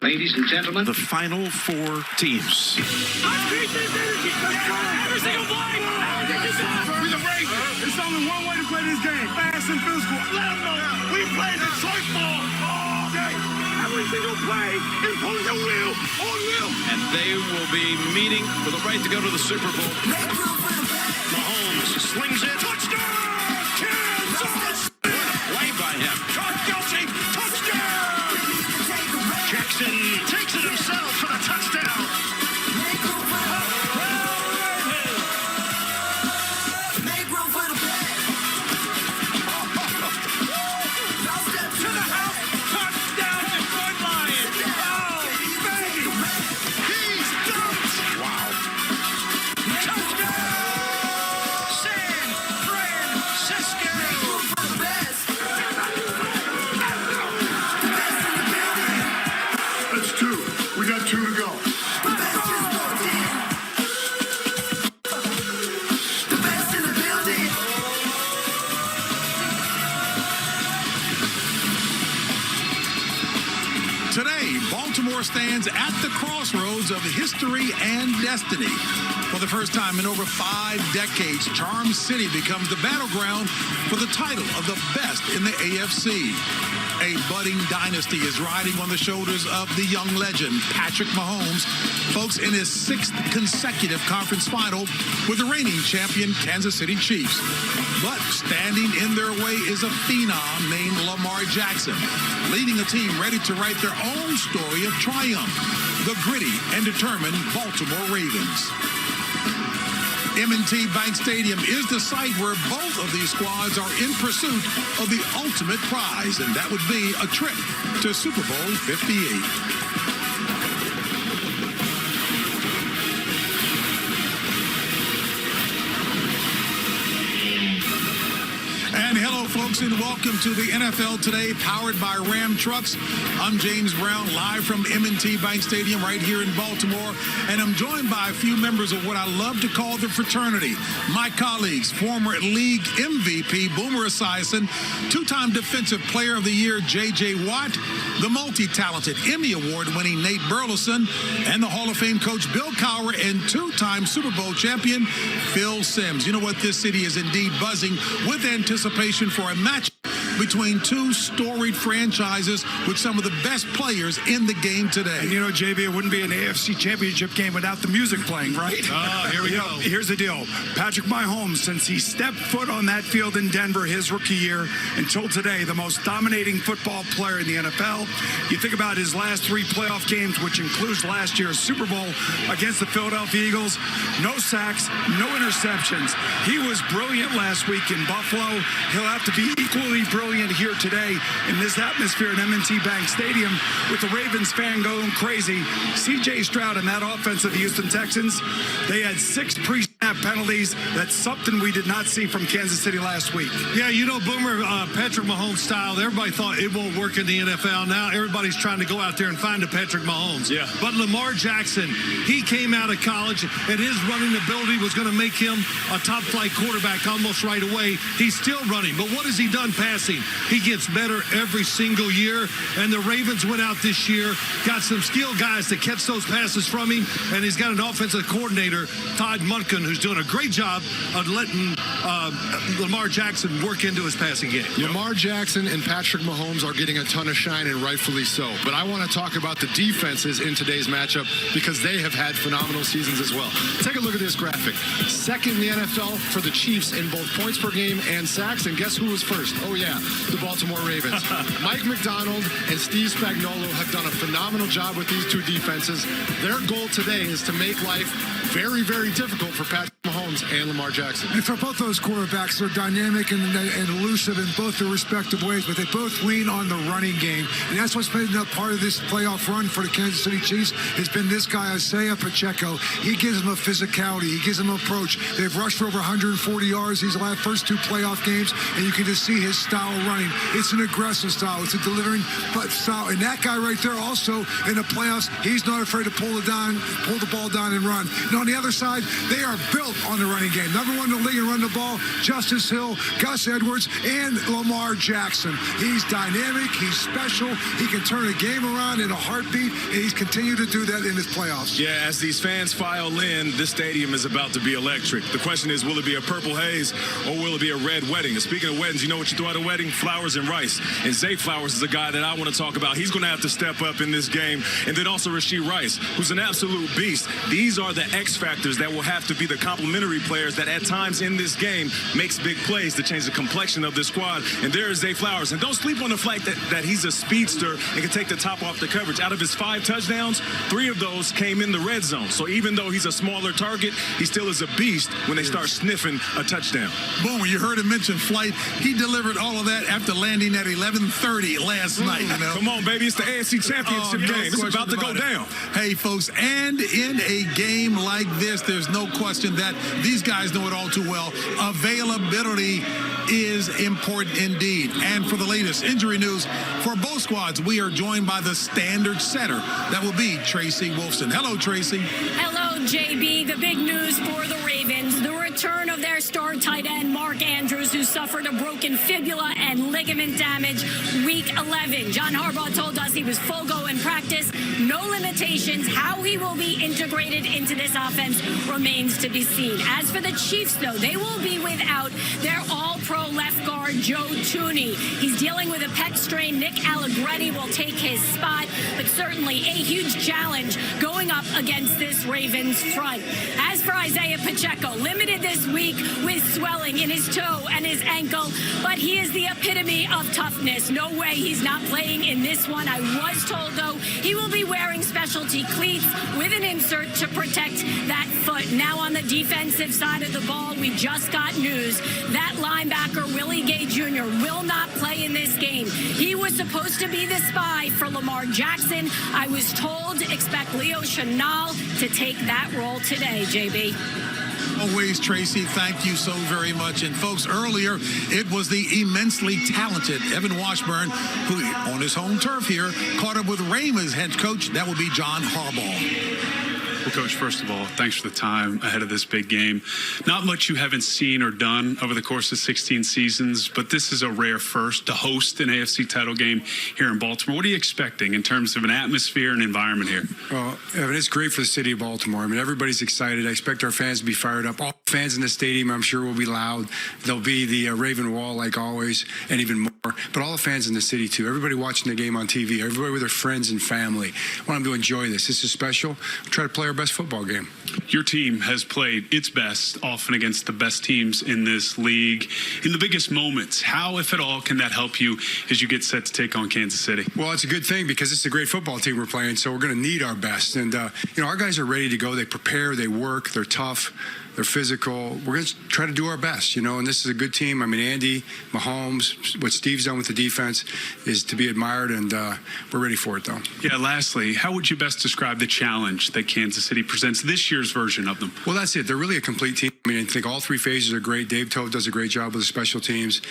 Ladies and gentlemen, the final four teams. Every single play! We're the Ravens. There's only one way to play this game. Fast and physical. Let them know we play the choice ball all day. Every single play is pulling the wheel on wheel. And they will be meeting for the right to go to the Super Bowl. Mahomes slings it. Touchdown! Kansas! Way by him. Kelsey, touchdown! Jackson takes it himself for the touchdown. To the house. Touchdown, Detroit Lions. Oh, baby. He's dunked. Wow. Touchdown. San Francisco. That's two. We got two to go. Today, Baltimore stands at the crossroads of history and destiny. For the first time in over 5 decades, Charm City becomes the battleground for the title of the best in the AFC. A budding dynasty is riding on the shoulders of the young legend, Patrick Mahomes, folks, in his 6th consecutive conference final with the reigning champion Kansas City Chiefs. But standing in their way is a phenom named Lamar Jackson, leading a team ready to write their own story of triumph, the gritty and determined Baltimore Ravens. M&T Bank Stadium is the site where both of these squads are in pursuit of the ultimate prize, and that would be a trip to Super Bowl 58. And hello, folks, and welcome to the NFL Today, powered by Ram Trucks. I'm James Brown, live from M&T Bank Stadium right here in Baltimore, and I'm joined by a few members of what I love to call the fraternity. My colleagues, former league MVP Boomer Esiason, two-time Defensive Player of the Year J.J. Watt, the multi-talented Emmy Award-winning Nate Burleson, and the Hall of Fame coach Bill Cowher and two-time Super Bowl champion Phil Simms. You know what? This city is indeed buzzing with anticipation for a match between two storied franchises with some of the best players in the game today. And you know, JB, it wouldn't be an AFC Championship game without the music playing, right? Oh, here we go. Here's the deal. Patrick Mahomes, since he stepped foot on that field in Denver his rookie year until today, the most dominating football player in the NFL. You think about his last 3 playoff games, which includes last year's Super Bowl against the Philadelphia Eagles. No sacks, no interceptions. He was brilliant last week in Buffalo. He'll have to be equally brilliant here today in this atmosphere at M&T Bank Stadium with the Ravens fan going crazy. C.J. Stroud and that offense of the Houston Texans, they had 6 pre-snap penalties. That's something we did not see from Kansas City last week. Yeah, you know, Boomer, Patrick Mahomes style, everybody thought it won't work in the NFL. Now everybody's trying to go out there and find a Patrick Mahomes. Yeah. But Lamar Jackson, he came out of college, and his running ability was going to make him a top-flight quarterback almost right away. He's still running, but what has he done passing? He gets better every single year, and the Ravens went out this year, got some skilled guys to catch those passes from him, and he's got an offensive coordinator, Todd Monken, who's doing a great job of letting Lamar Jackson work into his passing game. Lamar Jackson and Patrick Mahomes are getting a ton of shine, and rightfully so. But I want to talk about the defenses in today's matchup because they have had phenomenal seasons as well. Take a look at this graphic. Second in the NFL for the Chiefs in both points per game and sacks, and guess who was first? Oh, yeah, the Baltimore Ravens. Mike McDonald and Steve Spagnuolo have done a phenomenal job with these two defenses. Their goal today is to make life very, very difficult for Patrick Mahomes and Lamar Jackson. And for both those quarterbacks, they're dynamic and elusive in both their respective ways, but they both lean on the running game. And that's what's been a part of this playoff run for the Kansas City Chiefs, has been this guy, Isaiah Pacheco. He gives them a physicality. He gives them an approach. They've rushed for over 140 yards these first two playoff games, and you can just see his style of running. It's an aggressive style. It's a delivering style. And that guy right there also in the playoffs, he's not afraid to pull the ball down and run. And on the other side, they are built on the running game. Number one in the league and run the ball, Justice Hill, Gus Edwards, and Lamar Jackson. He's dynamic. He's special. He can turn a game around in a heartbeat, and he's continued to do that in his playoffs. Yeah, as these fans file in, this stadium is about to be electric. The question is, will it be a purple haze or will it be a red wedding? And speaking of weddings, you know what you throw at a wedding? Flowers and rice. And Zay Flowers is a guy that I want to talk about. He's going to have to step up in this game. And then also Rashee Rice, who's an absolute beast. These are the X factors that will have to be the complementary players that at times in this game makes big plays to change the complexion of this squad. And there is Zay Flowers. And don't sleep on the fact that he's a speedster and can take the top off the coverage. Out of his 5 touchdowns, 3 of those came in the red zone. So even though he's a smaller target, he still is a beast when they start sniffing a touchdown. Boom, you heard him mention flight. He delivered all of that after landing at 11:30 last night. You know? Come on, baby. It's the AFC Championship game. It's about to go down. Hey, folks, and in a game like this, there's no question that these guys know it all too well. Availability is important indeed. And for the latest injury news for both squads, we are joined by the standard setter. That will be Tracy Wolfson. Hello, Tracy. Hello, JB. The big news for the Ravens, the return of their star tight end, Mark Andrews, who suffered a broken fibula and ligament damage week 11. John Harbaugh told us he was full go in practice, no limitations. How he will be integrated into this offense remains to be seen. As for the Chiefs, though, they will be without their all-pro left guard, Joe Thuney. He's dealing with a pec strain. Nick Allegretti will take his spot, but certainly a huge challenge going up against this Ravens front. As for Isaiah Pacheco, limited this week with swelling in his toe and his ankle, but he is the epitome of toughness. No way he's not playing in this one. I was told, though, he will be wearing specialty cleats with an insert to protect that foot. Now on the defensive side of the ball, we just got news. That linebacker, Willie Gay Jr., will not play in this game. He was supposed to be the spy for Lamar Jackson. I was told to expect Leo Chenal to take that role today, JB. Always, Tracy, thank you so very much. And folks, earlier, it was the immensely talented Evan Washburn who, on his home turf here, caught up with Ravens head coach. That would be John Harbaugh. Well, Coach, first of all, thanks for the time ahead of this big game. Not much you haven't seen or done over the course of 16 seasons, but this is a rare first to host an AFC title game here in Baltimore. What are you expecting in terms of an atmosphere and environment here? Well, Evan, it's great for the city of Baltimore. I mean, everybody's excited. I expect our fans to be fired up. All fans in the stadium, I'm sure, will be loud. There'll be the Raven Wall, like always, and even more. But all the fans in the city, too. Everybody watching the game on TV. Everybody with their friends and family. I want them to enjoy this. This is special. We'll try to play our best football game. Your team has played its best, often against the best teams in this league. In the biggest moments, how, if at all, can that help you as you get set to take on Kansas City? Well, it's a good thing because it's a great football team we're playing, so we're going to need our best. And, our guys are ready to go. They prepare, they work, they're tough. They're physical. We're going to try to do our best, and this is a good team. I mean, Andy, Mahomes, what Steve's done with the defense is to be admired, and we're ready for it, though. Yeah, lastly, how would you best describe the challenge that Kansas City presents, this year's version of them? Well, that's it. They're really a complete team. I mean, I think all 3 phases are great. Dave Tove does a great job with the special teams.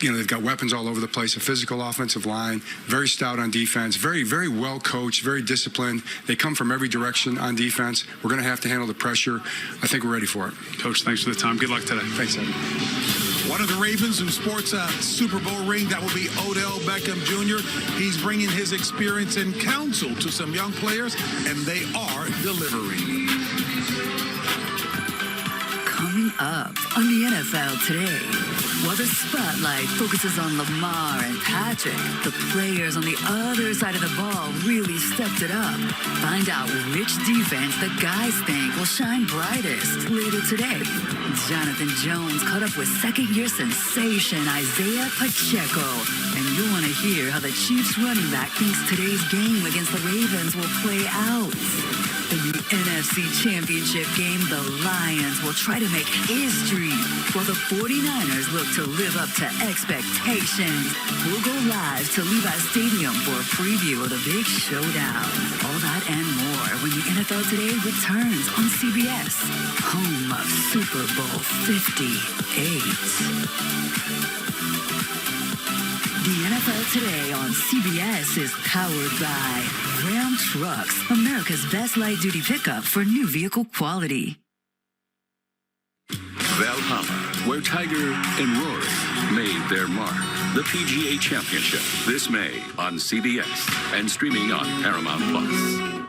They've got weapons all over the place, a physical offensive line, very stout on defense, very, very well coached, very disciplined. They come from every direction on defense. We're going to have to handle the pressure. I think we're ready for it. Coach, thanks for the time. Good luck today. Thanks, Evan. One of the Ravens who sports a Super Bowl ring, that will be Odell Beckham Jr. He's bringing his experience and counsel to some young players, and they are delivering. Coming up on the NFL Today. While the spotlight focuses on Lamar and Patrick, the players on the other side of the ball really stepped it up. Find out which defense the guys think will shine brightest later today. Jonathan Jones caught up with second-year sensation Isaiah Pacheco. And you'll want to hear how the Chiefs running back thinks today's game against the Ravens will play out. In the NFC Championship game, the Lions will try to make history, while the 49ers look to live up to expectations. We'll go live to Levi Stadium for a preview of the big showdown. All that and more when the NFL Today returns on CBS, home of Super Bowl 58. The NFL Today on CBS is powered by Ram Trucks, America's best light-duty pickup for new vehicle quality. Valhalla, where Tiger and Rory made their mark. The PGA Championship this May on CBS and streaming on Paramount Plus.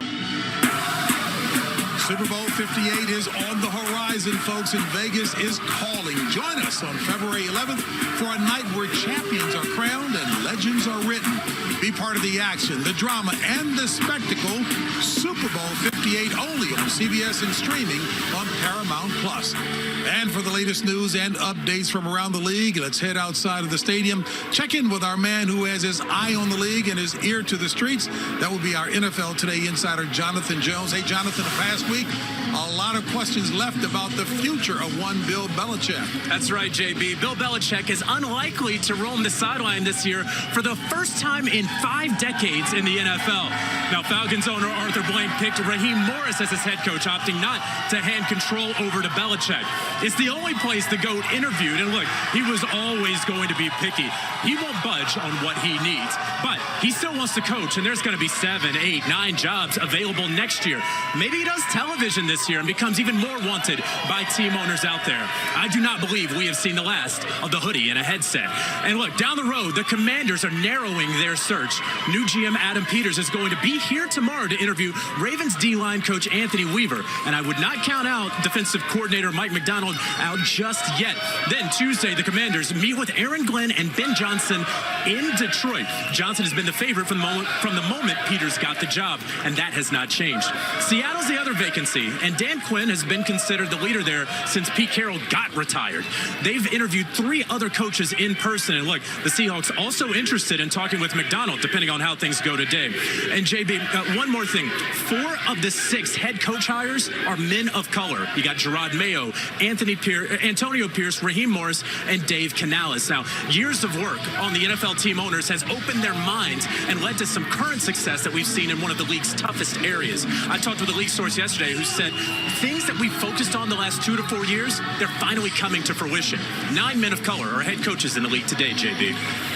Super Bowl 58 is on the horizon, folks, and Vegas is calling. Join us on February 11th for a night where champions are crowned and legends are written. Be part of the action, the drama, and the spectacle. Super Bowl 58 only on CBS and streaming on Paramount Plus. And for the latest news and updates from around the league, let's head outside of the stadium. Check in with our man who has his eye on the league and his ear to the streets. That will be our NFL Today insider, Jonathan Jones. Hey, Jonathan, the past week, a lot of questions left about the future of one Bill Belichick. That's right, JB. Bill Belichick is unlikely to roam the sideline this year for the first time in 5 decades in the NFL. Now, Falcons owner Arthur Blank picked Raheem Morris as his head coach, opting not to hand control over to Belichick. It's the only place the GOAT interviewed, and look, he was always going to be picky. He won't budge on what he needs, but he still wants to coach, and there's going to be 7, 8, 9 jobs available next year. Maybe he does television this year and becomes even more wanted by team owners out there. I do not believe we have seen the last of the hoodie and a headset. And look, down the road, the Commanders are narrowing their search. New GM Adam Peters is going to be here tomorrow to interview Ravens D-line coach Anthony Weaver, and I would not count out defensive coordinator Mike McDonald out just yet. Then Tuesday, the Commanders meet with Aaron Glenn and Ben Johnson in Detroit. Johnson has been the favorite from the moment Peters got the job, and that has not changed. Seattle's the other vacancy, and Dan Quinn has been considered the leader there since Pete Carroll got retired. They've interviewed 3 other coaches in person, and look, the Seahawks also interested in talking with McDonald, depending on how things go today. And JB, one more thing. 4 of the 6 head coach hires are men of color. You got Gerard Mayo, Antonio Pierce, Raheem Morris, and Dave Canales. Now, years of work on the NFL team owners has opened their minds and led to some current success that we've seen in one of the league's toughest areas. I talked with a league source yesterday who said things that we focused on the last 2 to 4 years, they're finally coming to fruition. 9 men of color are head coaches in the league today, JB.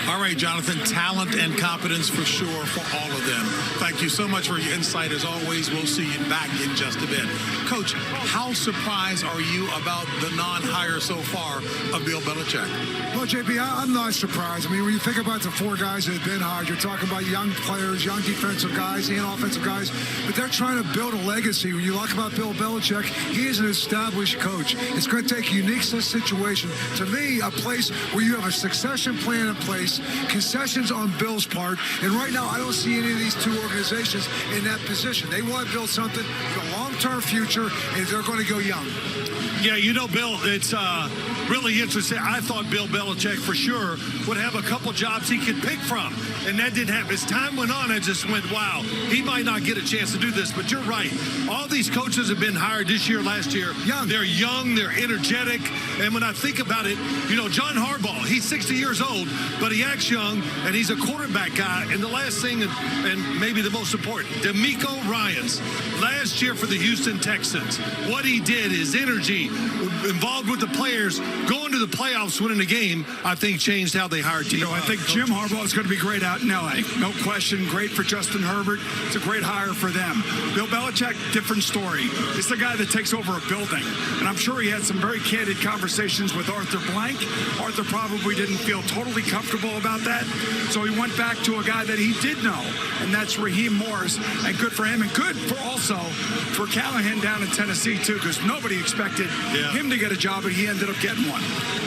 All right, Jonathan, talent and competence for sure for all of them. Thank you so much for your insight. As always, we'll see you back in just a bit. Coach, how surprised are you about the non-hire so far of Bill Belichick? Well, JP, I'm not surprised. I mean, when you think about the 4 guys that have been hired, you're talking about young players, young defensive guys, and offensive guys, but they're trying to build a legacy. When you talk about Bill Belichick, he is an established coach. It's going to take a unique situation. To me, a place where you have a succession plan in place, concessions on Bill's part, and right now I don't see any of these 2 organizations in that position. They want to build something for a long-term future, and they're going to go young. Yeah, you know, Bill, it's really interesting. I thought Bill Belichick for sure would have a couple jobs he could pick from, and that didn't happen. As time went on, I just went, wow, he might not get a chance to do this, but you're right. All these coaches have been hired this year, last year. Young. They're young, they're energetic, and when I think about it, you know, John Harbaugh, he's 60 years old, but he acts young, and he's a quarterback guy. And the last thing, and maybe the most important, DeMeco Ryans, last year for the Houston Texans, what he did, his energy, involved with the players, going to the playoffs, winning the game, I think changed how they hired teams. You know, I think Jim Harbaugh is going to be great out in L.A. No question. Great for Justin Herbert. It's a great hire for them. Bill Belichick, different story. It's the guy that takes over a building. And I'm sure he had some very candid conversations with Arthur Blank. Arthur probably didn't feel totally comfortable about that. So he went back to a guy that he did know, and that's Raheem Morris. And good for him, and good for also for Callahan down in Tennessee, too, because nobody expected him to really get a job, but he ended up getting one.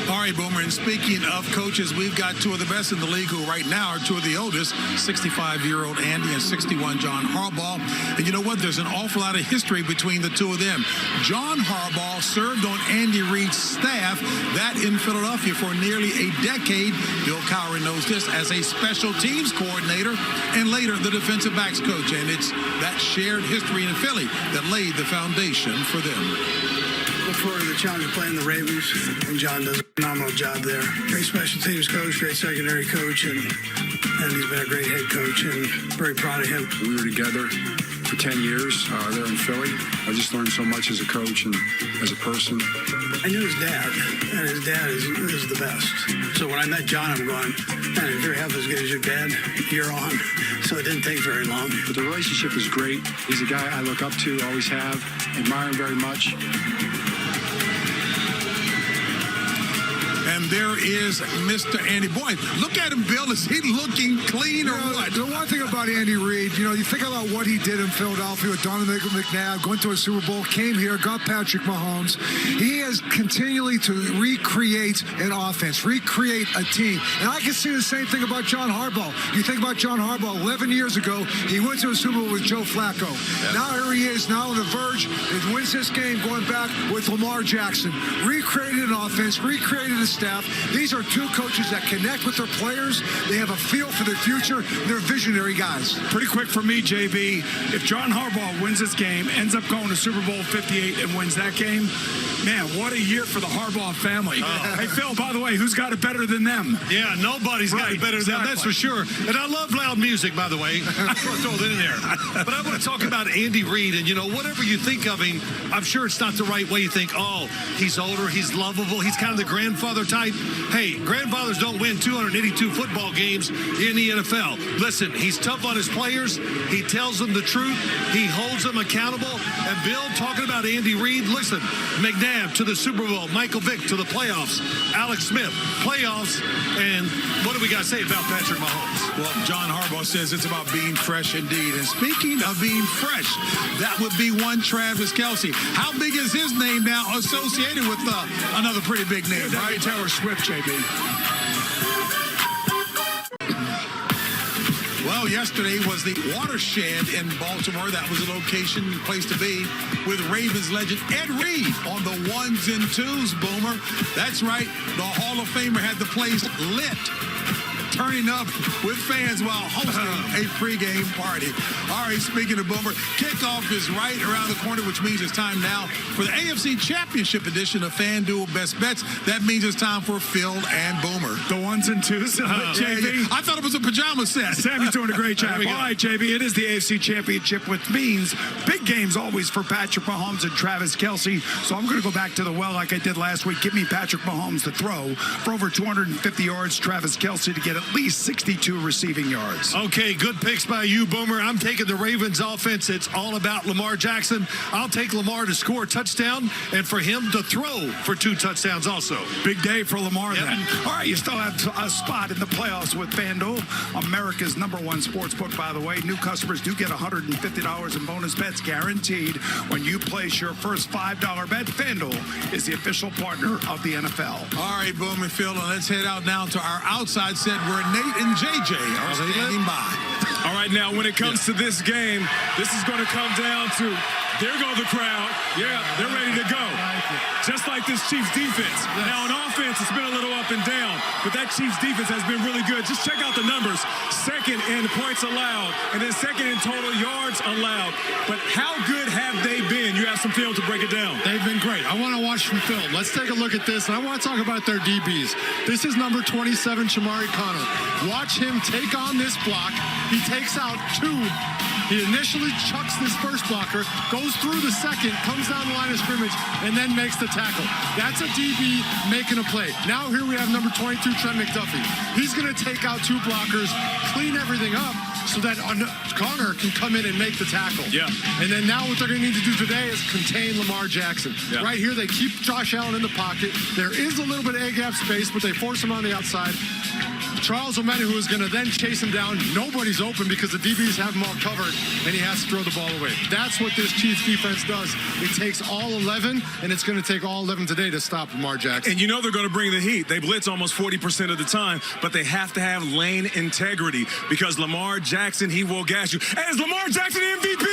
All right, Boomer, and speaking of coaches, we've got two of the best in the league who right now are two of the oldest, 65-year-old Andy and 61 John Harbaugh. And you know what? There's an awful lot of history between the two of them. John Harbaugh served on Andy Reid's staff, that in Philadelphia, for nearly a decade. Bill Cowher knows this as a special teams coordinator and later the defensive backs coach. And it's that shared history in Philly that laid the foundation for them. Look forward to the challenge of playing the Ravens, and John does a phenomenal job there. Great special teams coach, great secondary coach, and he's been a great head coach, and very proud of him. We were together for 10 years there in Philly. I just learned so much as a coach and as a person. I knew his dad, and his dad is the best. So when I met John, I'm going, man, if you're half as good as your dad, you're on. So it didn't take very long. But the relationship is great. He's a guy I look up to, always have, admire him very much. And there is Mr. Andy Boyd. Look at him, Bill. Is he looking clean or what? The one thing about Andy Reid, you think about what he did in Philadelphia with Donovan McNabb, going to a Super Bowl, came here, got Patrick Mahomes. He has continually to recreate an offense, recreate a team. And I can see the same thing about John Harbaugh. You think about John Harbaugh 11 years ago, he went to a Super Bowl with Joe Flacco. Yeah. Now here he is, now on the verge. He wins this game going back with Lamar Jackson. Recreated an offense, recreated a staff. These are two coaches that connect with their players. They have a feel for the future. They're visionary guys. Pretty quick for me, JB. If John Harbaugh wins this game, ends up going to Super Bowl 58 and wins that game, man, what a year for the Harbaugh family. Hey, Phil, by the way, who's got it better than them? Yeah, nobody's got it better than them, that's for sure. And I love loud music, by the way. I just want to throw that in there. But I want to talk about Andy Reid. And, whatever you think of him, I'm sure it's not the right way. You think, oh, he's older, he's lovable, he's kind of the grandfather type. Hey, grandfathers don't win 282 football games in the NFL. Listen, he's tough on his players. He tells them the truth. He holds them accountable. And Bill, talking about Andy Reid, listen, McNabb to the Super Bowl, Michael Vick to the playoffs, Alex Smith, playoffs, and what do we got to say about Patrick Mahomes? Well, John Harbaugh says it's about being fresh indeed. And speaking of being fresh, that would be one Travis Kelce. How big is his name now associated with another pretty big name, right? Taylor Swift, JB. Well, yesterday was the Watershed in Baltimore. That was a location, place to be, with Ravens legend Ed Reed on the ones and twos, Boomer. That's right. The Hall of Famer had the place lit, turning up with fans while hosting a pregame party. All right, speaking of Boomer, kickoff is right around the corner, which means it's time now for the AFC Championship edition of FanDuel Best Bets. That means it's time for Phil and Boomer. The ones and twos, JB. I thought it was a pajama set. Sammy's doing a great job. All right, JB, it is the AFC Championship, which means big games always for Patrick Mahomes and Travis Kelce. So I'm going to go back to the well like I did last week. Give me Patrick Mahomes to throw for over 250 yards, Travis Kelce to get at least 62 receiving yards. Okay, good picks by you, Boomer. I'm taking the Ravens offense. It's all about Lamar Jackson. I'll take Lamar to score a touchdown and for him to throw for 2 touchdowns also. Big day for Lamar then. All right, you still have a spot in the playoffs with FanDuel, America's #1 sports book, by the way. New customers do get $150 in bonus bets guaranteed when you place your first $5 bet. FanDuel is the official partner of the NFL. All right, Boom and Phil, and let's head out now to our outside set where Nate and JJ are standing by. All right, now, when it comes to this game, this is going to come down to, there go the crowd. Yeah, they're ready to go. Just like this Chiefs defense. Now, on offense, it's been a little up and down, but that Chiefs defense has been really good. Just check out the numbers. Second in points allowed, and then second in total yards allowed. But how good have they been? You have some film to break it down. They've been great. I want to watch some film. Let's take a look at this, and I want to talk about their DBs. This is number 27, Shamari Connor. Watch him take on this block. He takes out 2. He initially chucks this first blocker, goes through the second, comes down the line of scrimmage, and then makes the tackle. That's a DB making a play. Now here we have number 22, Trent McDuffie. He's going to take out 2 blockers, clean everything up, so that Connor can come in and make the tackle. Yeah. And then now what they're going to need to do today is contain Lamar Jackson. Yeah. Right here, they keep Josh Allen in the pocket. There is a little bit of A-gap space, but they force him on the outside. Charles O'Malley, who is going to then chase him down. Nobody's open because the DBs have him all covered, and he has to throw the ball away. That's what this Chiefs defense does. It takes all 11, and it's going to take all 11 today to stop Lamar Jackson. And you know they're going to bring the heat. They blitz almost 40% of the time, but they have to have lane integrity because Lamar Jackson, he will gas you. Hey, is Lamar Jackson the MVP?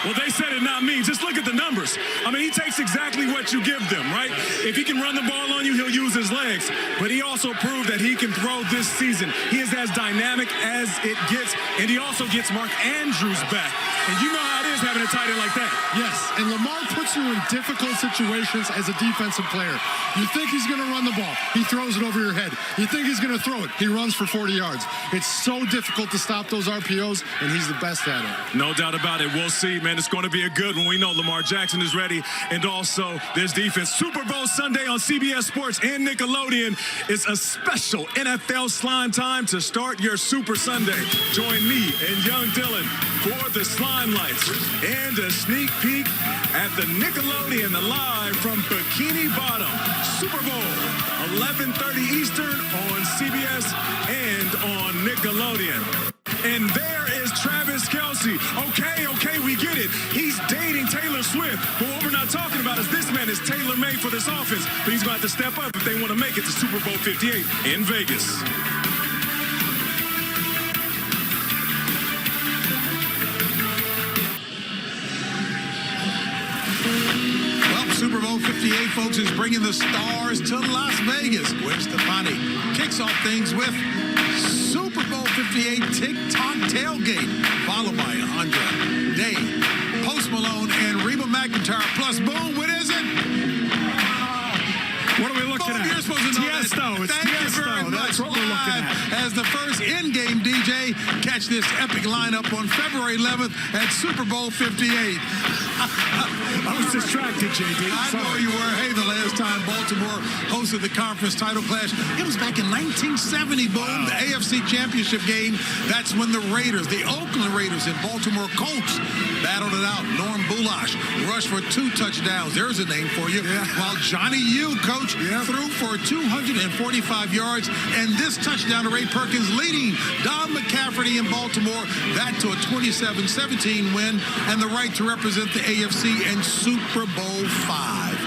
Well, they said it, not me. Just look at the numbers. I mean, he takes exactly what you give them, right? If he can run the ball on you, he'll use his legs. But he also proved that he can throw this season. He is as dynamic as it gets, and he also gets Mark Andrews back. And you know how it is having a tight end like that. Yes, and Lamar puts you in difficult situations as a defensive player. You think he's going to run the ball. He throws it over your head. You think he's going to throw it. He runs for 40 yards. It's so difficult to stop those RPOs, and he's the best at it. No doubt about it. We'll see, man. It's going to be a good one. We know Lamar Jackson is ready, and also this defense. Super Bowl Sunday on CBS Sports and Nickelodeon is a special NFL Slime time to start your Super Sunday. Join me and young Dylan for the Slime Lights and a sneak peek at the Nickelodeon live from Bikini Bottom. Super Bowl, 11:30 Eastern on CBS and on Nickelodeon. And there is Travis Kelce. Okay, we get it. He's dating Taylor Swift. But what we're not talking about is this man is tailor-made for this offense. But he's going to have to step up if they want to make it to Super Bowl 58 in Vegas. Super Bowl 58, folks, is bringing the stars to Las Vegas. Gwen Stefani kicks off things with Super Bowl 58 TikTok tailgate, followed by Andra Day, Post Malone, and Reba McEntire. Plus, boom, what is it? What are we looking at? You're supposed to know Tiesto. Thank you very much. That's what we're looking at. As the first in-game DJ, catch this epic lineup on February 11th at Super Bowl 58. I was distracted, JD. I know you were. Hey, the last time Baltimore hosted the conference title clash, it was back in 1970, boom, wow. The AFC Championship game. That's when the Raiders, the Oakland Raiders and Baltimore Colts battled it out. Norm Bulash rushed for 2 touchdowns. There's a name for you. Yeah. While Johnny U, coach, threw for 245 yards. And this touchdown to Ray Perkins leading Don McCafferty in Baltimore. That to a 27-17 win and the right to represent the AFC in Super Bowl 5.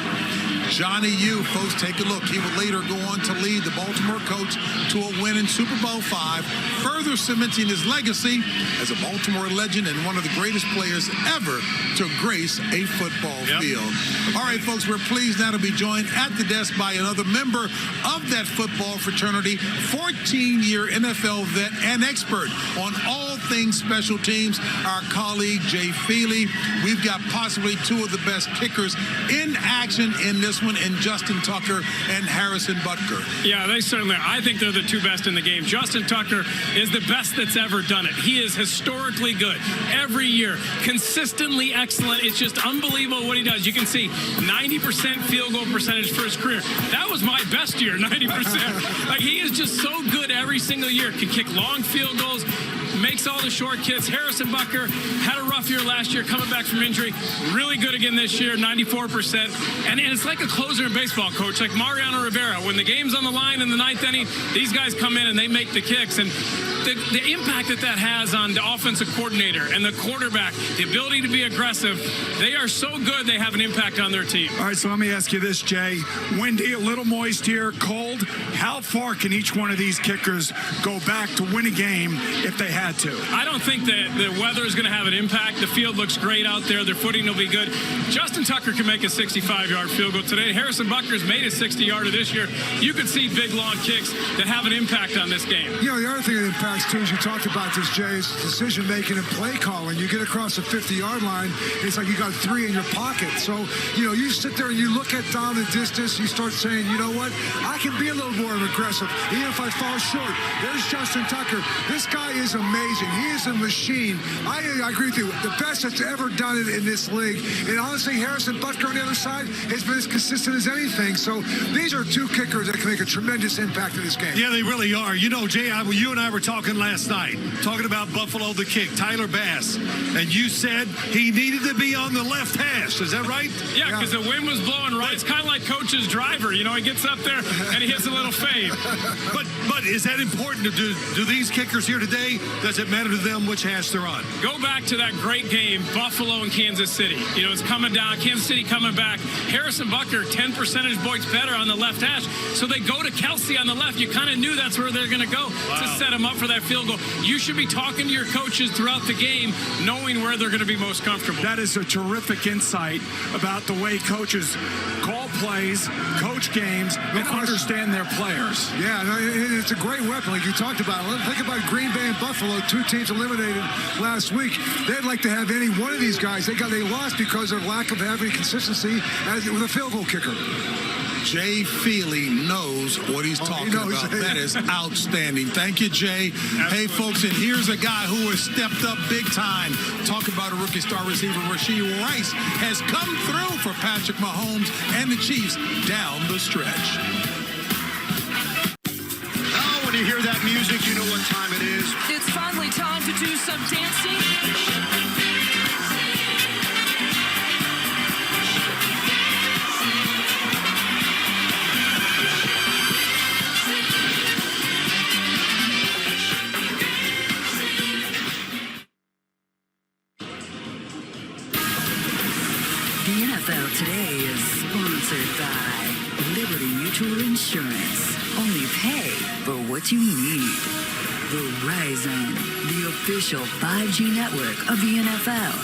Johnny U, folks, take a look. He would later go on to lead the Baltimore Colts to a win in Super Bowl 5, further cementing his legacy as a Baltimore legend and one of the greatest players ever to grace a football field. All right, folks, we're pleased now to be joined at the desk by another member of that football fraternity, 14-year NFL vet and expert on all things special teams, our colleague Jay Feely. We've got possibly 2 of the best kickers in action in this one, in Justin Tucker and Harrison Butker. Yeah, they certainly are. I think they're the 2 best in the game. Justin Tucker is the best that's ever done it. He is historically good every year, consistently excellent. It's just unbelievable what he does. You can see 90% field goal percentage for his career. That was my best year, 90%. Like, he is just so good every single year. Can kick long field goals, makes all the short kicks. Harrison Butker had a rough year last year, coming back from injury. Really good again this year, 94%. And it's like a closer in baseball, coach, like Mariano Rivera. When the game's on the line in the 9th inning, these guys come in and they make the kicks. And the impact that has on the offensive coordinator and the quarterback, the ability to be aggressive, they are so good they have an impact on their team. All right, so let me ask you this, Jay. Windy, a little moist here, cold. How far can each one of these kickers go back to win a game if they had to? I don't think that the weather is going to have an impact. The field looks great out there. Their footing will be good. Justin Tucker can make a 65-yard field goal today. Harrison Butker's made a 60-yarder this year. You could see big, long kicks that have an impact on this game. You know, the other thing that impacts, too, as you talked about this, Jay, is decision-making and play calling. You get across the 50-yard line, it's like you got 3 in your pocket. So, you know, you sit there and you look at down the distance, you start saying, you know what, I can be a little more aggressive, even if I fall short. There's Justin Tucker. This guy is amazing. He is a machine. I agree with you. The best that's ever done it in this league. And honestly, Harrison Butker on the other side has been as consistent as anything. So these are 2 kickers that can make a tremendous impact in this game. Yeah, they really are. You know, Jay, you and I were talking last night, talking about Buffalo the kick, Tyler Bass. And you said he needed to be on the left hash. Is that right? Yeah, because the wind was blowing right. It's kind of like Coach's driver. You know, he gets up there and he hits a little little fade. But is that important? Do these kickers here today, does it matter to them which hash they're on? Go back to that great game, Buffalo and Kansas City. You know, it's coming down, Kansas City coming back. Harrison Butker, 10 percentage points better on the left hash. So they go to Kelsey on the left. You kind of knew that's where they're going to go to set him up for that field goal. You should be talking to your coaches throughout the game, knowing where they're going to be most comfortable. That is a terrific insight about the way coaches call plays, coach games, and understand their players. Yeah, no, it's a great weapon, like you talked about. Think about Green Bay and Buffalo, two teams eliminated last week. They'd like to have any one of these guys. They lost because of lack of having consistency with a field goal kicker. Jay Feely knows what he's talking about. That is outstanding. Thank you, Jay. Absolutely. Hey, folks, and here's a guy who has stepped up big time. Talk about a rookie star receiver. Rashee Rice has come through for Patrick Mahomes and the Chiefs down the stretch. Now, when you hear that music, you know what time it is. It's finally time to do some dancing. The NFL Today is sponsored by Liberty Mutual Insurance. Only pay for what you need. Verizon, the official 5G network of the NFL.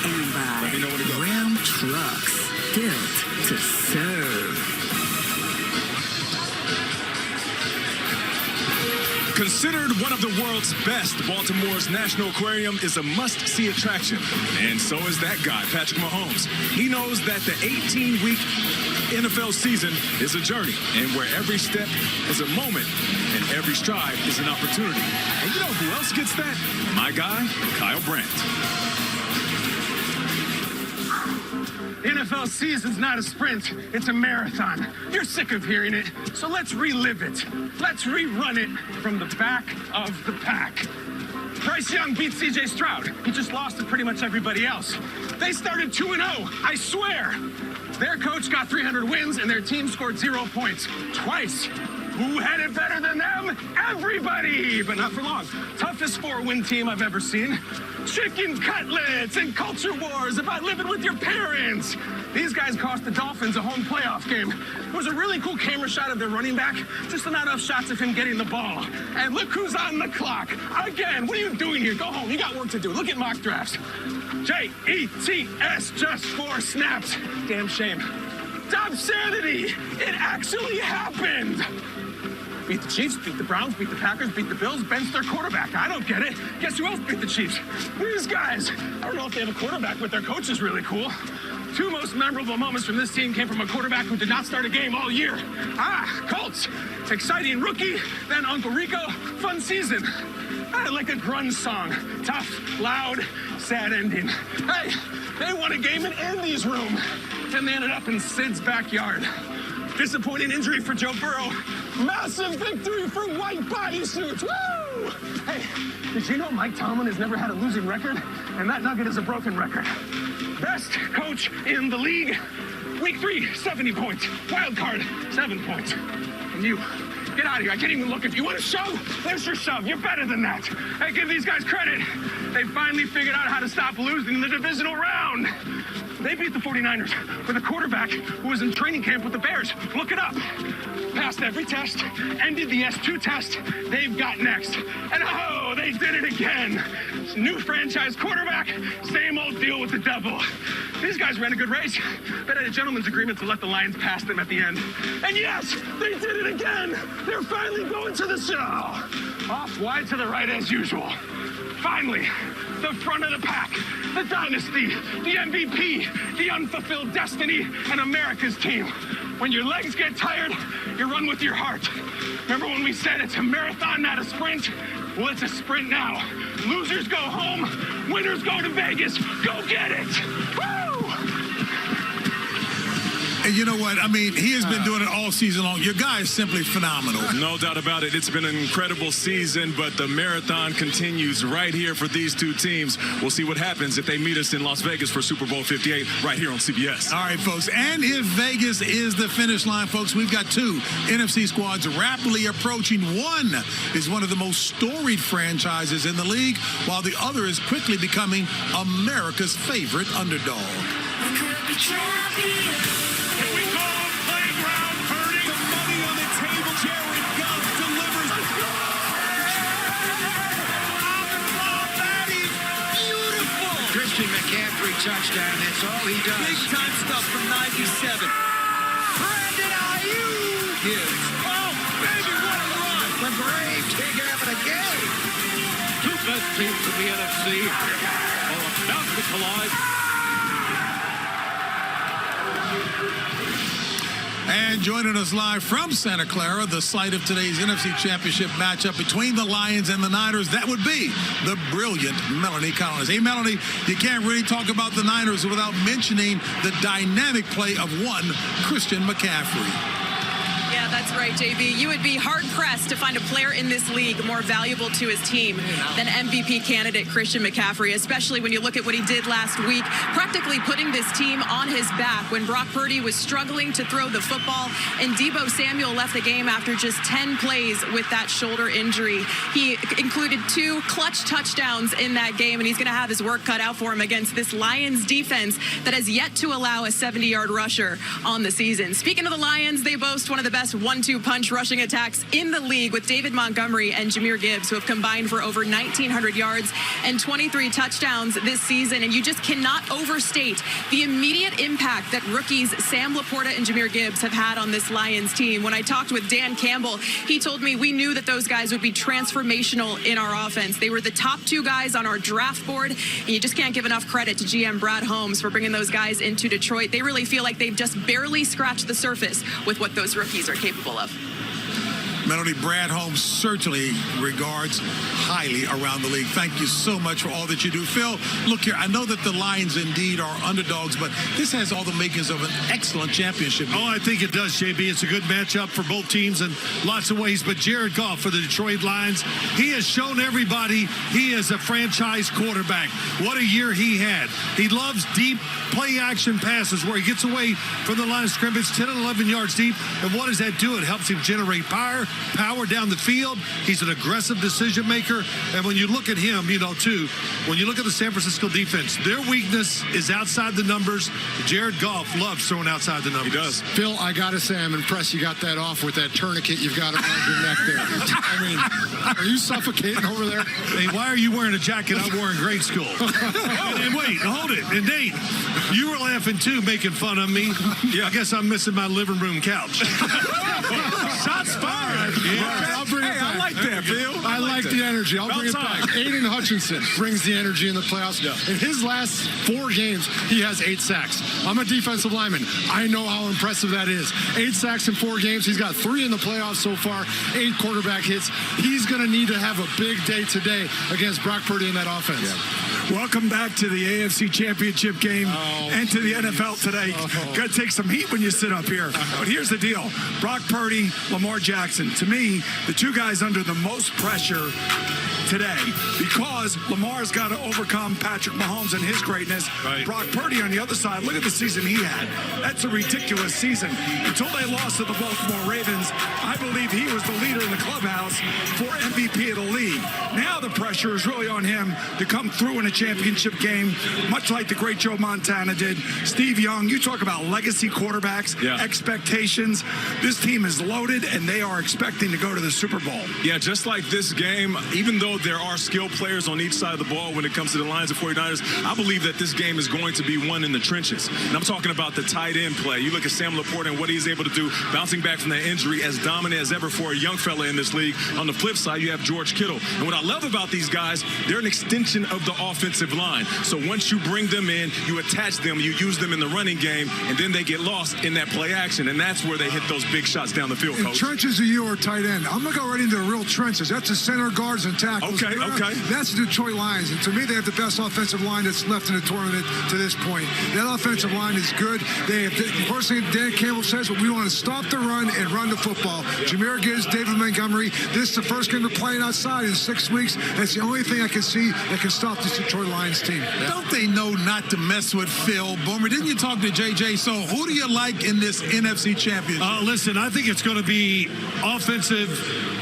And by Ram Trucks, built to serve. Considered one of the world's best, Baltimore's National Aquarium is a must-see attraction. And so is that guy, Patrick Mahomes. He knows that the 18-week NFL season is a journey, and where every step is a moment and every stride is an opportunity. And you know who else gets that? My guy, Kyle Brandt. The NFL season's not a sprint, it's a marathon. You're sick of hearing it, so let's relive it. Let's rerun it from the back of the pack. Bryce Young beat C.J. Stroud. He just lost to pretty much everybody else. They started 2-0, I swear. Their coach got 300 wins, and their team scored 0 points. Twice. Who had it better than them? Everybody, but not for long. Toughest 4-win team I've ever seen. Chicken cutlets and culture wars about living with your parents. These guys cost the Dolphins a home playoff game. There was a really cool camera shot of their running back, just not enough shots of him getting the ball. And look who's on the clock. Again, what are you doing here? Go home, you got work to do. Look at mock drafts. Jets, just 4 snaps. Damn shame. Stop sanity. It actually happened. Beat the Chiefs, beat the Browns, beat the Packers, beat the Bills, bench their quarterback. I don't get it. Guess who else beat the Chiefs? These guys. I don't know if they have a quarterback, but their coach is really cool. 2 most memorable moments from this team came from a quarterback who did not start a game all year. Colts. Exciting rookie, then Uncle Rico. Fun season. Like a grunge song. Tough, loud, sad ending. Hey, they won a game in Andy's room. Then they ended up in Sid's backyard. Disappointing injury for Joe Burrow. Massive victory for white bodysuits. Woo! Hey, did you know Mike Tomlin has never had a losing record? And that nugget is a broken record. Best coach in the league. Week 3, 70 points. Wild card, 7 points. And you, get out of here. I can't even look. If you want to shove, there's your shove. You're better than that. Hey, give these guys credit. They finally figured out how to stop losing in the divisional round. They beat the 49ers with a quarterback who was in training camp with the Bears. Look it up. Passed every test, ended the S2 test. They've got next. And oh, they did it again. New franchise quarterback, same old deal with the devil. These guys ran a good race, but had a gentleman's agreement to let the Lions pass them at the end. And yes, they did it again. They're finally going to the show. Off wide to the right as usual. Finally, the front of the pack, the dynasty, the MVP, the unfulfilled destiny, and America's team. When your legs get tired, you run with your heart. Remember when we said it's a marathon, not a sprint? Well, it's a sprint now. Losers go home, winners go to Vegas. Go get it! Woo! And you know what? I mean, he has been doing it all season long. Your guy is simply phenomenal. No doubt about it. It's been an incredible season, but the marathon continues right here for these two teams. We'll see what happens if they meet us in Las Vegas for Super Bowl 58 right here on CBS. All right, folks. And if Vegas is the finish line, folks, we've got two NFC squads rapidly approaching. One is one of the most storied franchises in the league, while the other is quickly becoming America's favorite underdog. Christian McCaffrey touchdown. That's all he does. Big time stuff from 97. Brandon Ayuk. Gibbs. Oh, baby, what a run. The Braves take it up again. Two best teams in the NFC are about to collide. And joining us live from Santa Clara, the site of today's NFC Championship matchup between the Lions and the Niners, that would be the brilliant Melanie Collins. Hey, Melanie, you can't really talk about the Niners without mentioning the dynamic play of one Christian McCaffrey. Yeah, that's right, JB. You would be hard-pressed to find a player in this league more valuable to his team than MVP candidate Christian McCaffrey, especially when you look at what he did last week, practically putting this team on his back when Brock Purdy was struggling to throw the football, and Deebo Samuel left the game after just 10 plays with that shoulder injury. He included 2 clutch touchdowns in that game, and he's going to have his work cut out for him against this Lions defense that has yet to allow a 70-yard rusher on the season. Speaking of the Lions, they boast one of the best 1-2 punch rushing attacks in the league with David Montgomery and Jahmyr Gibbs, who have combined for over 1,900 yards and 23 touchdowns this season. And you just cannot overstate the immediate impact that rookies Sam Laporta and Jahmyr Gibbs have had on this Lions team. When I talked with Dan Campbell, he told me we knew that those guys would be transformational in our offense. They were the top 2 guys on our draft board, and you just can't give enough credit to GM Brad Holmes for bringing those guys into Detroit. They really feel like they've just barely scratched the surface with what those rookies are capable of. Melody, Brad Holmes certainly regards highly around the league. Thank you so much for all that you do. Phil, look here, I know that the Lions indeed are underdogs, but this has all the makings of an excellent championship game. Oh, I think it does, JB. It's a good matchup for both teams in lots of ways. But Jared Goff for the Detroit Lions, he has shown everybody he is a franchise quarterback. What a year he had. He loves deep play-action passes where he gets away from the line of scrimmage 10 and 11 yards deep. And what does that do? It helps him generate power down the field. He's an aggressive decision maker. And when you look at him, too, when you look at the San Francisco defense, their weakness is outside the numbers. Jared Goff loves throwing outside the numbers. He does. Phil, I got to say, I'm impressed you got that off with that tourniquet you've got around your neck there. I mean, are you suffocating over there? Hey, why are you wearing a jacket I wore in grade school? and wait, hold it. And Nate, you were laughing too, making fun of me. Yeah, I guess I'm missing my living room couch. Shots fired. Yeah. I'll bring it back. I like that, Phil. I like the energy. I'll bring it back. Aiden Hutchinson brings the energy in the playoffs. Yeah. In his last 4 games, he has 8 sacks. I'm a defensive lineman. I know how impressive that is. 8 sacks in 4 games. He's got 3 in the playoffs so far, 8 quarterback hits. He's going to need to have a big day today against Brock Purdy in that offense. Yeah. Welcome back to the AFC Championship game and to the NFL Today. Got to take some heat when you sit up here. But here's the deal. Brock Purdy, Lamar Jackson. To me, the 2 guys under the most pressure today, because Lamar's got to overcome Patrick Mahomes and his greatness. Right. Brock Purdy on the other side, look at the season he had. That's a ridiculous season. Until they lost to the Baltimore Ravens, I believe he was the leader in the clubhouse for MVP of the league. Now the pressure is really on him to come through in a championship game, much like the great Joe Montana did. Steve Young, you talk about legacy quarterbacks, expectations. This team is loaded, and they are expecting to go to the Super Bowl. Yeah, just like this game, even though there are skilled players on each side of the ball when it comes to the Lions and 49ers, I believe that this game is going to be won in the trenches. And I'm talking about the tight end play. You look at Sam Laporta and what he's able to do, bouncing back from that injury, as dominant as ever for a young fella in this league. On the flip side, you have George Kittle. And what I love about these guys, they're an extension of the offense offensive line. So once you bring them in, you attach them, you use them in the running game, and then they get lost in that play action, and that's where they hit those big shots down the field, And Coach. trenches are you or tight end. I'm going to go right into the real trenches. That's the center, guards, and tackles. Okay. That's the Detroit Lions. And to me, they have the best offensive line that's left in the tournament to this point. That offensive line is good. They have, the first thing Dan Campbell says, we want to stop the run and run the football. Jameer Gibbs, David Montgomery, this is the first game they're playing outside in 6 weeks. That's the only thing I can see that can stop this Detroit Lions team. Don't they know not to mess with Phil? Boomer, didn't you talk to JJ? So who do you like in this NFC Championship? Listen, I think it's going to be offensive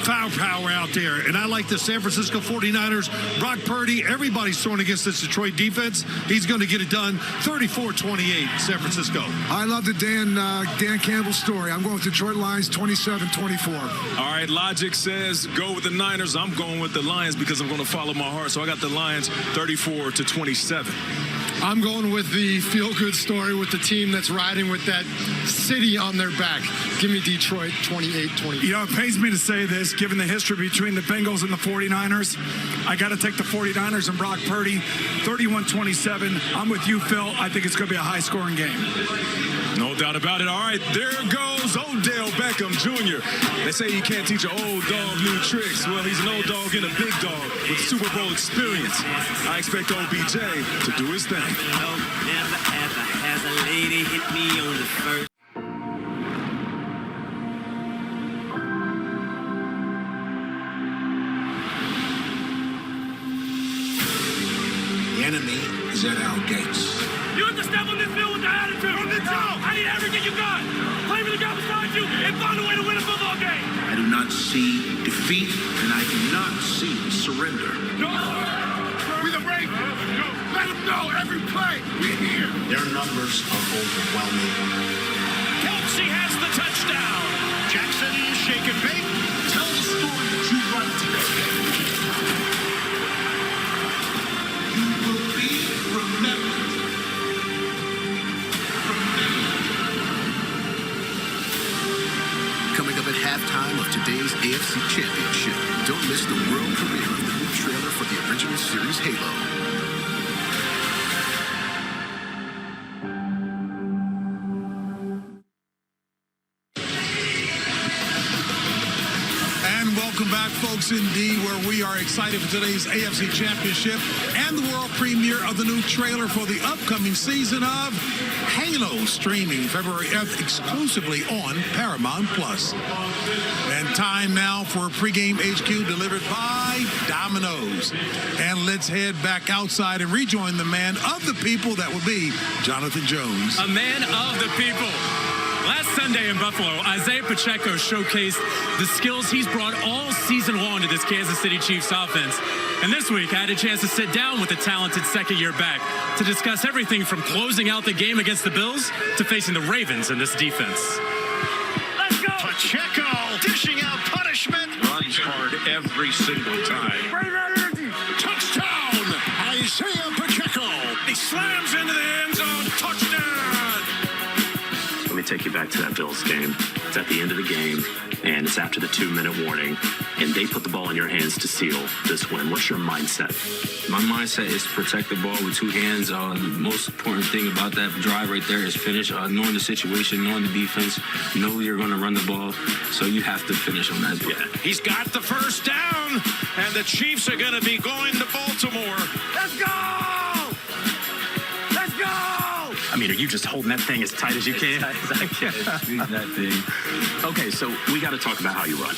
firepower out there. And I like the San Francisco 49ers. Brock Purdy, everybody's throwing against this Detroit defense. He's going to get it done. 34-28, San Francisco. I love the Dan Campbell story. I'm going with Detroit Lions 27-24. All right, logic says go with the Niners. I'm going with the Lions because I'm going to follow my heart. So I got the Lions 34-27. I'm going with the feel-good story with the team that's riding with that city on their back. Give me Detroit 28-20. You know, it pains me to say this, given the history between the Bengals and the 49ers. I got to take the 49ers and Brock Purdy, 31-27. I'm with you, Phil. I think it's going to be a high-scoring game. No doubt about it. All right, there goes Odell Beckham Jr. They say you can't teach an old dog new tricks. Well, he's an old dog and a big dog with Super Bowl experience. I expect OBJ to do his thing. No, never ever has a lady hit me on the first. The enemy is at our gates. You have to step on this field with the attitude. From the top. I need everything you got. Play with the guy beside you and find a way to win a football game. I do not see defeat, and I do not see surrender. No. We the break. Let them know every play. We're here. Their numbers are overwhelming. Kelsey has the touchdown. Jackson is shaken bait. Tell the story that you write today. You will be remembered. Coming up at halftime of today's AFC Championship, don't miss the world premiere of the new trailer for the original series Halo. And welcome back, folks, indeed, where we are excited for today's AFC Championship and the world premiere of the new trailer for the upcoming season of Halo, streaming February 8th exclusively on Paramount+. And time now for Pregame HQ delivered by Domino's. And let's head back outside and rejoin the man of the people that will be Jonathan Jones. A man of the people. Last Sunday in Buffalo, Isaiah Pacheco showcased the skills he's brought all season long to this Kansas City Chiefs offense. And this week, I had a chance to sit down with the talented second-year back to discuss everything from closing out the game against the Bills to facing the Ravens in this defense. Let's go. Pacheco dishing out punishment. Runs hard every single time. Touchdown, Isaiah Pacheco. He slams into the end zone. Touchdown. Let me take you back to that Bills game. It's at the end of the game, and it's after the 2-minute warning, and they put the ball in your hands to seal this win. What's your mindset? My mindset is to protect the ball with two hands. The most important thing about that drive right there is finish. Knowing the situation, knowing the defense, know you're going to run the ball, so you have to finish on that. Yeah. He's got the first down, and the Chiefs are going to be going to Baltimore. Let's go! Let's go! I mean, are you just holding that thing as tight as you can? As tight as I can. Squeeze that thing. Okay, so we got to talk about how you run.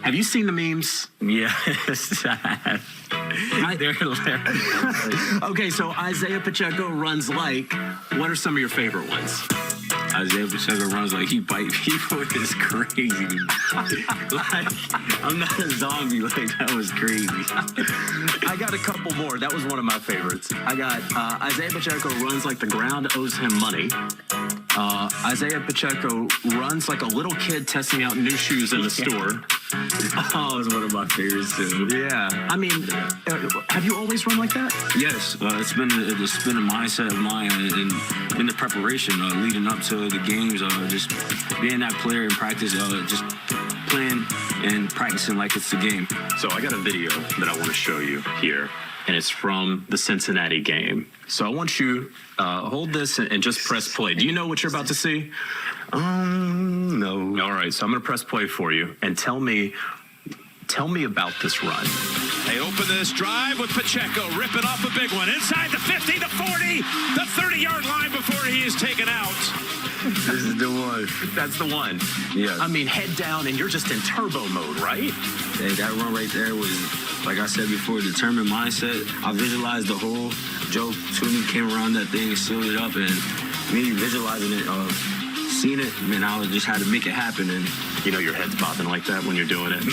Have you seen the memes? Yes, I have. They're hilarious. Okay, so Isaiah Pacheco runs like. What are some of your favorite ones? Isaiah Pacheco runs like he bites people. It's crazy. Like, I'm not a zombie. Like, that was crazy. I got a couple more. That was one of my favorites. I got Isaiah Pacheco runs like the ground owes him money. Isaiah Pacheco runs like a little kid testing out new shoes in the store. Oh, it's one of my favorites too. Yeah. I mean, have you always run like that? Yes. It's been a mindset of mine and in the preparation leading up to the games, just being that player in practice, just playing and practicing like it's the game. So I got a video that I want to show you here. and it's from the Cincinnati game. So I want you hold this and just press play. Do you know what you're about to see? No. All right, so I'm going to press play for you, and tell me about this run. They open this drive with Pacheco ripping off a big one inside the 50, the 40, the 30-yard line before he is taken out. This is the one. That's the one. Yeah. I mean, head down, and you're just in turbo mode, right? Hey, that run right there was, like I said before, determined mindset. I visualized the hole. Joe Tooney came around that thing and sealed it up, and me visualizing it, seeing it, I mean, I just had to make it happen. And you know your head's bobbing like that when you're doing it.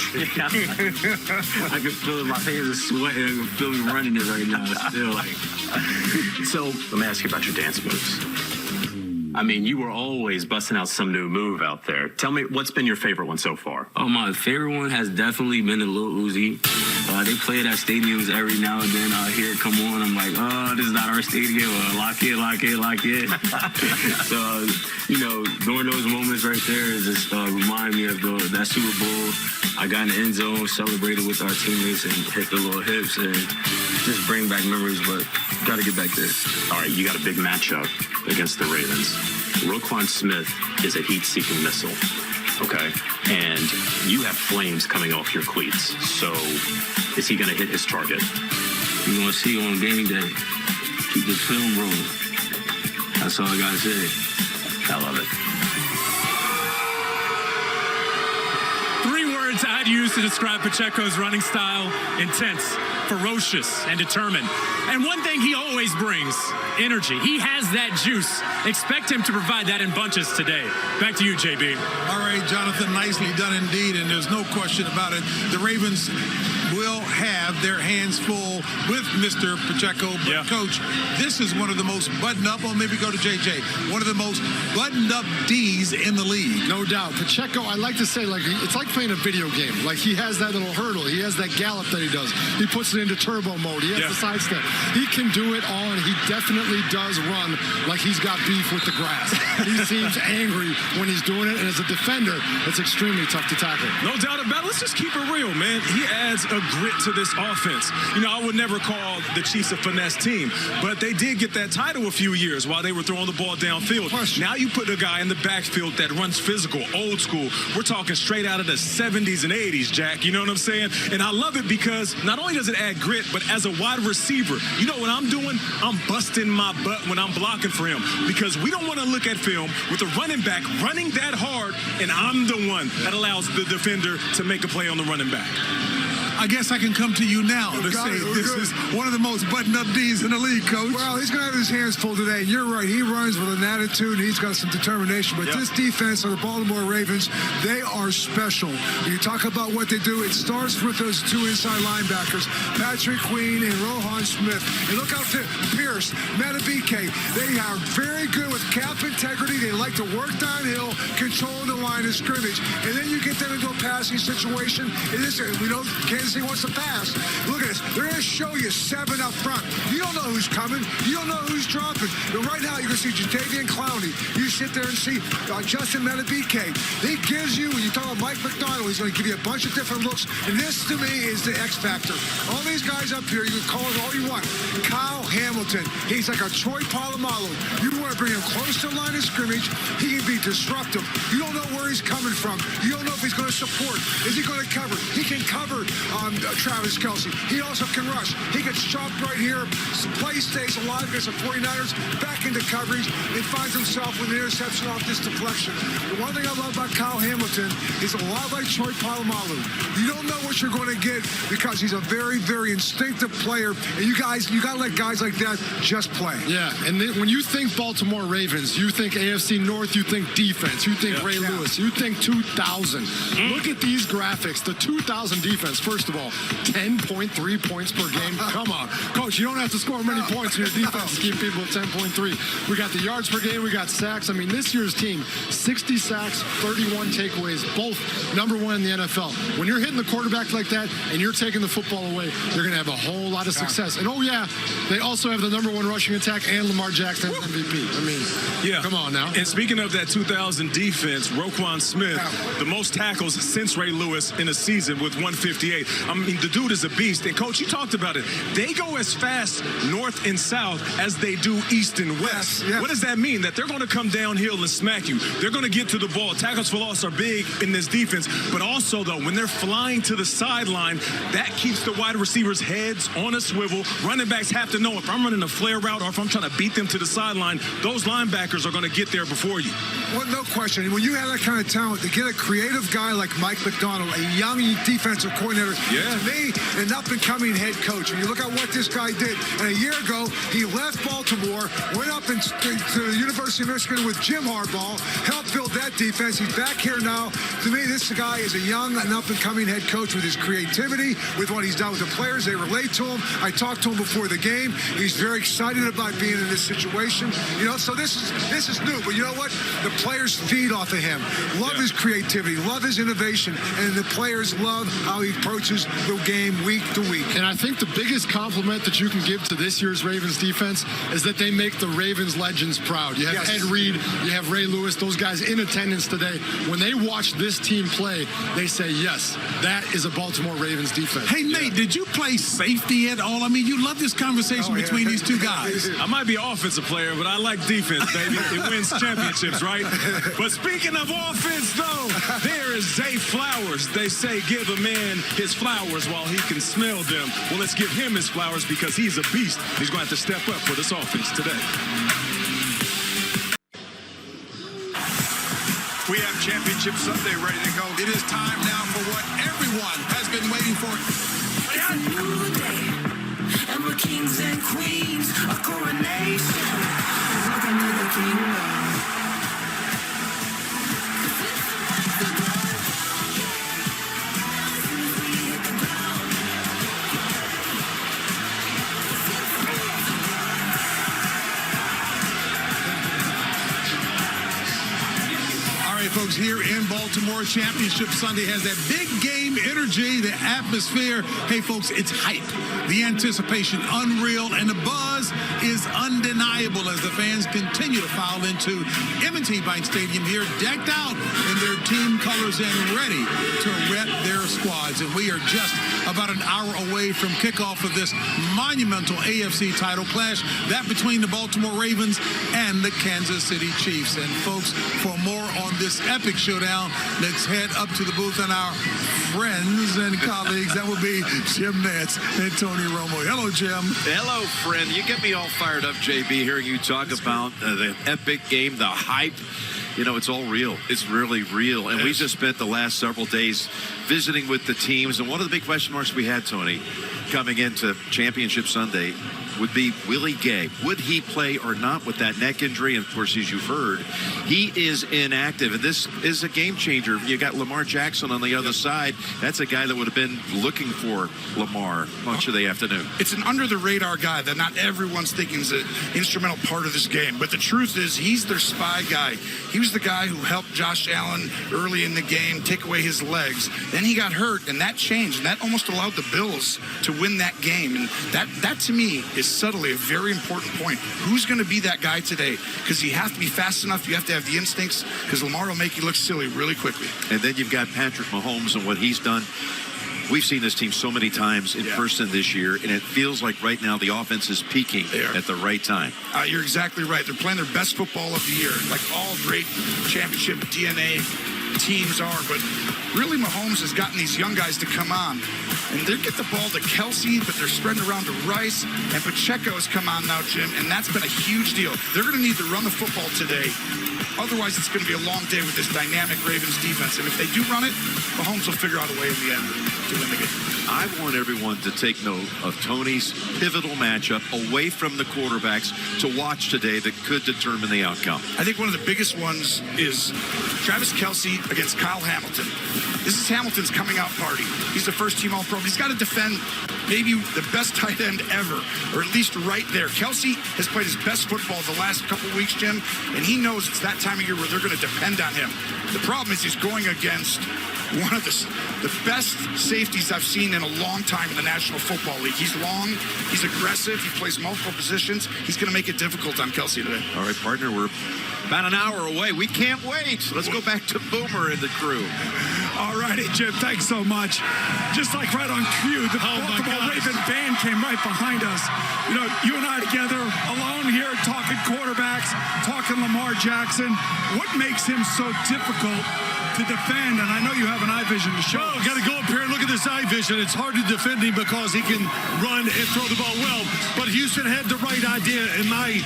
I can feel it. My hands are sweating. I can feel me running it right now. Still, like. So let me ask you about your dance moves. I mean, you were always busting out some new move out there. Tell me, what's been your favorite one so far? Oh, my favorite one has definitely been the Lil Uzi. They play it at stadiums every now and then. I hear it come on. I'm like, oh, this is not our stadium. Lock it, lock it, lock it. So, during those moments right there, it just remind me of that Super Bowl. I got in the end zone, celebrated with our teammates, and hit the little hips, and just bring back memories, but got to get back there. All right, you got a big matchup against the Ravens. Roquan Smith is a heat-seeking missile, okay? And you have flames coming off your cleats. So is he going to hit his target? You're going to see on game day. Keep the film rolling. That's all I got to say. I love it. 3 words I'd use to describe Pacheco's running style: intense, ferocious, and determined. And one thing he always brings: energy. He has that juice. Expect him to provide that in bunches today. Back to you, JB. All right, Jonathan, nicely done indeed, and there's no question about it. The Ravens will have their hands full with Mr. Pacheco. But, Coach, this is one of the most buttoned-up, or maybe go to JJ, one of the most buttoned-up Ds in the league. No doubt. Pacheco, I like to say, it's like playing a video game. Like, he has that little hurdle. He has that gallop that he does. He puts it into turbo mode. He has the sidestep. He can do it all, and he definitely does run like he's got beef with the grass. He seems angry when he's doing it, and as a defender, it's extremely tough to tackle. No doubt about it. Let's just keep it real, man. He adds a grit to this offense. I would never call the Chiefs a finesse team, but they did get that title a few years while they were throwing the ball downfield. Now you put a guy in the backfield that runs physical, old school. We're talking straight out of the 70s and 80s, Jack. You know what I'm saying? And I love it because not only does it add grit, but as a wide receiver, you know what I'm doing? I'm busting my butt when I'm blocking for him, because we don't want to look at film with a running back running that hard, and I'm the one that allows the defender to make a play on the running back. I guess I can come to you now to say this is one of the most buttoned-up Ds in the league, Coach. Well, he's going to have his hands full today. You're right. He runs with an attitude, and he's got some determination. But this defense of the Baltimore Ravens, they are special. When you talk about what they do, it starts with those 2 inside linebackers, Patrick Queen and Roquan Smith. And look out to Pierce, Matabike. They are very good with cap integrity. They like to work downhill, control the line of scrimmage. And then you get them into a passing situation. We know Kansas City wants to pass. Look at this. They're going to show you 7 up front. You don't know who's coming. You don't know who's dropping. But right now, you're going to see Jadavian Clowney. You sit there and see Justin Matabike. He gives you, when you talk about Mike McDonald, he's going to give you a bunch of different looks. And this, to me, is the X factor. All these guys up here, you can call it all you want. Kyle Hamilton. He's like a Troy Polamalu. You want to bring him close to the line of scrimmage. He can be disruptive. You don't know where he's coming from. You don't know if he's going to support. Is he going to cover? He can cover Travis Kelce. He also can rush. He gets chopped right here. Play stays alive against the 49ers. Back into coverage and finds himself with an interception off this deflection. The one thing I love about Kyle Hamilton is a lot like Troy Polamalu. You don't know what you're going to get because he's a very, very instinctive player. And you got to let guys like that just play. Yeah, and when you think Baltimore Ravens, you think AFC North, you think defense, you think Ray Lewis, you think 2,000. Look at these graphics. The 2,000 defense, first of all, 10.3 points per game. Come on. Coach, you don't have to score many points in your defense to keep people at 10.3. agree. We got the yards per game. We got sacks. I mean, this year's team, 60 sacks, 31 takeaways, both #1 in the NFL. When you're hitting the quarterback like that and you're taking the football away, you're going to have a whole lot of success. And, oh, yeah, they also have the #1 rushing attack and Lamar Jackson MVP. I mean, yeah, come on now. And speaking of that 2000 defense, Roquan Smith, the most tackles since Ray Lewis in a season with 158. I mean, the dude is a beast. And, Coach, you talked about it. They go as fast north and south as they do east and west. Yes. What does that mean? That they're going to come downhill and smack you. They're going to get to the ball. Tackles for loss are big in this defense. But also, though, when they're flying to the sideline, that keeps the wide receivers' heads on a swivel. Running backs have to know if I'm running a flare route or if I'm trying to beat them to the sideline, those linebackers are going to get there before you. Well, no question. When you have that kind of talent, to get a creative guy like Mike McDonald, a young defensive coordinator, to me, an up-and-coming head coach. When you look at what this guy did, and a year ago, he left Baltimore, went up to the University of Michigan with Jim Harbaugh, helped build that defense. He's back here now. To me, this guy is a young and up-and-coming head coach with his creativity, with what he's done with the players. They relate to him. I talked to him before the game. He's very excited about being in this situation. You know, so this is new. But you know what? The players feed off of him. Love his creativity, love his innovation, and the players love how he approaches the game week to week. And I think the biggest compliment that you can give to this year's Ravens defense is that they make the Ravens legends proud. You have Ed Reed, you have Ray Lewis, those guys in attendance today. When they watch this team play, they say, yes, that is a Baltimore Ravens defense. Hey, Nate, did you play safety at all? I mean, you love this conversation between these two guys. I might be an offensive player, but I like defense, baby. It wins championships, right? But speaking of offense, though, there is Zay Flowers. They say give a man his flowers while he can smell them. Well, let's give him his flowers because he's a beast. He's going to have to step up for this offense today. We have Championship Sunday ready to go. It is time now for what everyone has been waiting for. It's a new day, and we're kings and queens, a coronation, like another kingdom. Folks, here in Baltimore, Championship Sunday has that big game energy, the atmosphere. Hey, folks, it's hype. The anticipation, unreal, and the buzz is undeniable as the fans continue to file into M&T Bank Stadium here, decked out in their team colors and ready to rep their squads. And we are just about an hour away from kickoff of this monumental AFC title clash, that between the Baltimore Ravens and the Kansas City Chiefs. And, folks, for more on this epic showdown, let's head up to the booth and our friends and colleagues. That will be Jim Nance and Tony Romo. Hello, Jim. Hello, friend. You get me all fired up, JB, hearing you talk about the epic game, the hype. You know, it's all real. It's really real. And we just spent the last several days visiting with the teams. And one of the big question marks we had, Tony, coming into Championship Sunday would be Willie Gay. Would he play or not with that neck injury? And, of course, as you've heard, he is inactive. And this is a game changer. You got Lamar Jackson on the other side. That's a guy that would have been looking for Lamar much of the afternoon. It's an under-the-radar guy that not everyone's thinking is an instrumental part of this game. But the truth is, he's their spy guy. He was the guy who helped Josh Allen early in the game take away his legs. Then he got hurt, and that changed. And that almost allowed the Bills to win that game. And that to me, is subtly a very important point. Who's going to be that guy today? Because you have to be fast enough. You have to have the instincts, because Lamar will make you look silly really quickly. And then you've got Patrick Mahomes and what he's done. We've seen this team so many times in person this year, and it feels like right now the offense is peaking at the right time. You're exactly right. They're playing their best football of the year, like all great championship DNA teams are. But really, Mahomes has gotten these young guys to come on. And they get the ball to Kelsey, but they're spreading around to Rice. And Pacheco has come on now, Jim, and that's been a huge deal. They're going to need to run the football today. Otherwise, it's going to be a long day with this dynamic Ravens defense. And if they do run it, Mahomes will figure out a way in the end to win the game. I want everyone to take note of Tony's pivotal matchup away from the quarterbacks to watch today that could determine the outcome. I think one of the biggest ones is Travis Kelsey against Kyle Hamilton. This is Hamilton's coming out party. He's a first-team All-Pro. He's got to defend maybe the best tight end ever, or at least right there. Kelsey has played his best football the last couple weeks, Jim, and he knows it's that time of year where they're going to depend on him. The problem is he's going against one of the best safeties I've seen in a long time in the National Football League. He's long, he's aggressive, he plays multiple positions. He's going to make it difficult on Kelsey today. All right, partner, we're about an hour away. We can't wait. Let's go back to Boomer and the crew. All righty, Jim, thanks so much. Just like right on cue, the Baltimore Raven band came right behind us. You know, you and I together, alone here, talking quarterbacks, talking Lamar Jackson. What makes him so difficult to defend? And I know you have an eye vision to show. Got to go up here and look at this eye vision. It's hard to defend him because he can run and throw the ball well. But Houston had the right idea in my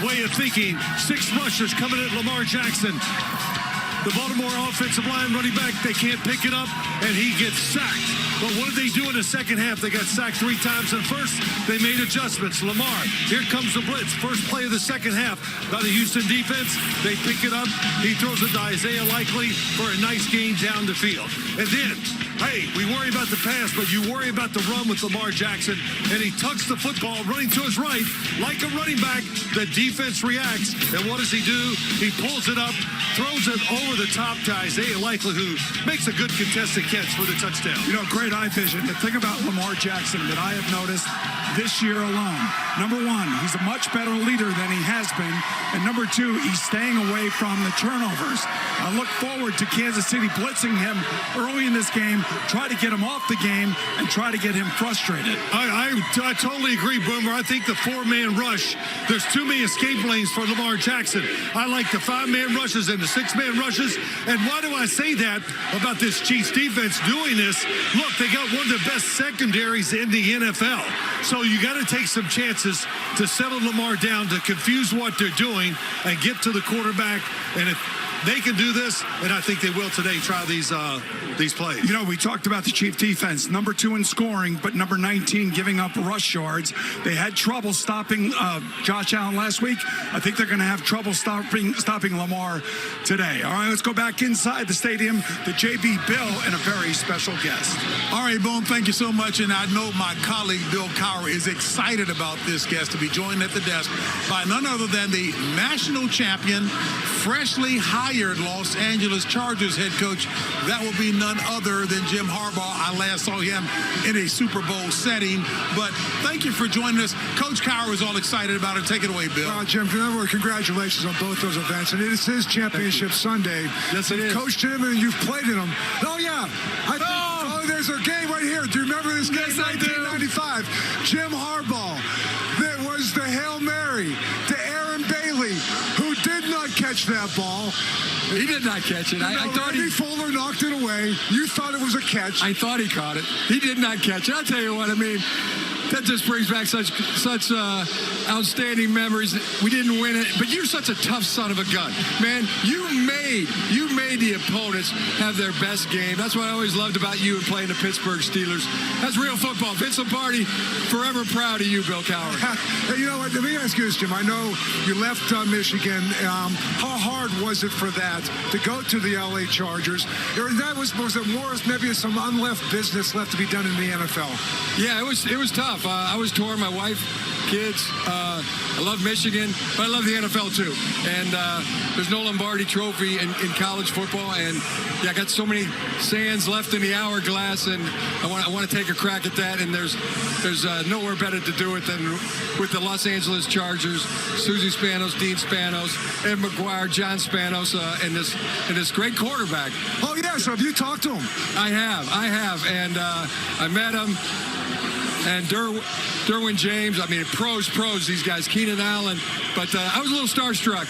way of thinking. 6 rushers coming at Lamar Jackson. The Baltimore offensive line running back, they can't pick it up, and he gets sacked. But what did they do in the second half? They got sacked 3 times. And first, they made adjustments. Lamar, here comes the blitz. First play of the second half by the Houston defense. They pick it up. He throws it to Isaiah Likely for a nice gain down the field. And then, hey, we worry about the pass, but you worry about the run with Lamar Jackson. And he tucks the football running to his right. Like a running back, the defense reacts. And what does he do? He pulls it up, throws it over the top to Isaiah Likely, who makes a good contested catch for the touchdown. You know, great eye vision. The thing about Lamar Jackson that I have noticed this year alone, number one, he's a much better leader than he has been. And number two, he's staying away from the turnovers. I look forward to Kansas City blitzing him early in this game, try to get him off the game, and try to get him frustrated. I totally agree, Boomer. I think the 4-man rush, there's too many escape lanes for Lamar Jackson. I like the 5-man rushes and the 6-man rushes. And why do I say that about this Chiefs defense doing this? Look, they got one of the best secondaries in the NFL. So you got to take some chances to settle Lamar down, to confuse what they're doing and get to the quarterback. And if they can do this, and I think they will today, try these plays. You know, we talked about the Chief defense, number 2 in scoring, but number 19 giving up rush yards. They had trouble stopping Josh Allen last week. I think they're going to have trouble stopping Lamar today. All right, let's go back inside the stadium to JB Bill and a very special guest. All right, Boom, thank you so much. And I know my colleague Bill Cowher is excited about this guest to be joined at the desk by none other than the national champion, freshly hired Los Angeles Chargers head coach. That will be none other than Jim Harbaugh. I last saw him in a Super Bowl setting. But thank you for joining us. Coach Cowher is all excited about it. Take it away, Bill. Jim, congratulations on both those events. And it is his championship Sunday. Yes, it is. Coached him and you've played in him. Oh, yeah. There's a game right here. Do you remember this game? Yes, I do. 1995. Jim Harbaugh. There was the Hail Mary to Aaron Bailey, who did not catch that ball. He did not catch it. I thought Randy Fuller knocked it away. You thought it was a catch. I thought he caught it. He did not catch it. I'll tell you what, I mean, that just brings back such outstanding memories. We didn't win it, but you're such a tough son of a gun. Man, you made the opponents have their best game. That's what I always loved about you and playing the Pittsburgh Steelers. That's real football. Vince Lombardi, forever proud of you, Bill Cowher. Hey, you know what? Let me ask you this, Jim. I know you left Michigan. How hard was it for that to go to the LA Chargers? Was there more, maybe some unleft business left to be done in the NFL? Yeah, it was tough. I was torn. My wife, kids. I love Michigan, but I love the NFL too. And there's no Lombardi Trophy in college football. And yeah, I got so many sands left in the hourglass, and I want to take a crack at that. And there's nowhere better to do it than with the Los Angeles Chargers. Susie Spanos, Dean Spanos, Ed McGuire, John Spanos, and this great quarterback. Oh yeah, so have you talked to him? I have, and I met him. And Derwin James, I mean, pros, these guys, Keenan Allen. But I was a little starstruck.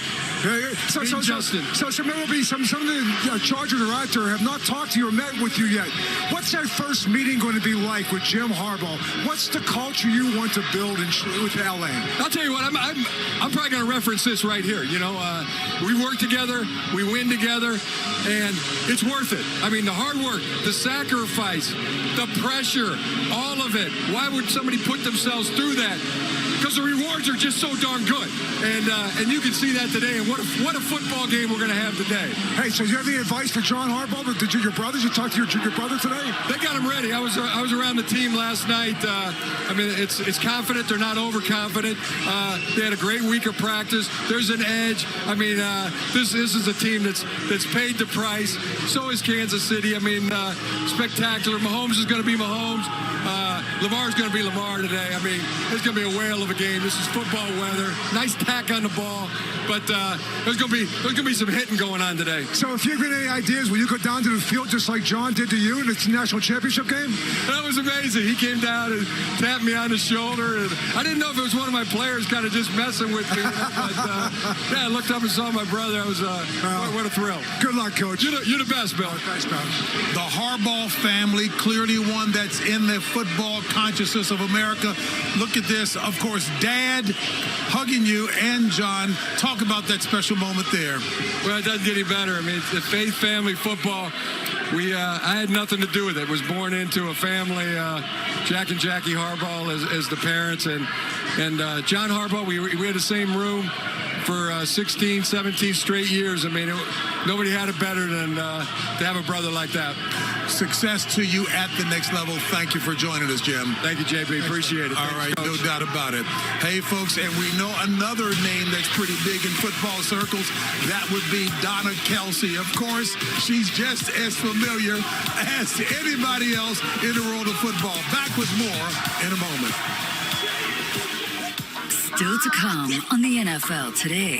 So maybe some of the Chargers are out there have not talked to you or met with you yet. What's that first meeting going to be like with Jim Harbaugh? What's the culture you want to build with LA? I'll tell you what, I'm probably going to reference this right here. You know, we work together, we win together, and it's worth it. I mean, the hard work, the sacrifice, the pressure, all of it. Why would somebody put themselves through that? because the rewards are just so darn good. And you can see that today. And what a football game we're going to have today. Hey, so do you have any advice for John Harbaugh? Did your brothers? You talked to your brother today? They got him ready. I was around the team last night. I mean, it's confident. They're not overconfident. They had a great week of practice. There's an edge. I mean, this is a team that's paid the price. So is Kansas City. I mean, spectacular. Mahomes is going to be Mahomes. Lamar's going to be Lamar today. I mean, it's going to be a whale of a game. This is football weather. Nice tack on the ball, but there's going to be some hitting going on today. So, if you've got any ideas, will you go down to the field just like John did to you in the national championship game? That was amazing. He came down and tapped me on the shoulder, and I didn't know if it was one of my players kind of just messing with me. But yeah, I looked up and saw my brother. I was what a thrill. Good luck, Coach. You're the best, Bill. Thanks, Bill. The Harbaugh family, clearly one that's in the football consciousness of America. Look at this. Of course, Dad hugging you and John. Talk about that special moment there. Well, it doesn't get any better. I mean, it's the Faith family football. I had nothing to do with it. Was born into a family. Jack and Jackie Harbaugh as the parents, and John Harbaugh. We had the same room for 16, 17 straight years. I mean, nobody had it better than to have a brother like that. Success to you at the next level. Thank you for joining us, Jim. Thank you, JB. Appreciate it. All right, no doubt about it. Hey, folks, and we know another name that's pretty big in football circles. That would be Donna Kelsey. Of course, she's just as familiar as anybody else in the world of football. Back with more in a moment. Still to come on the NFL Today,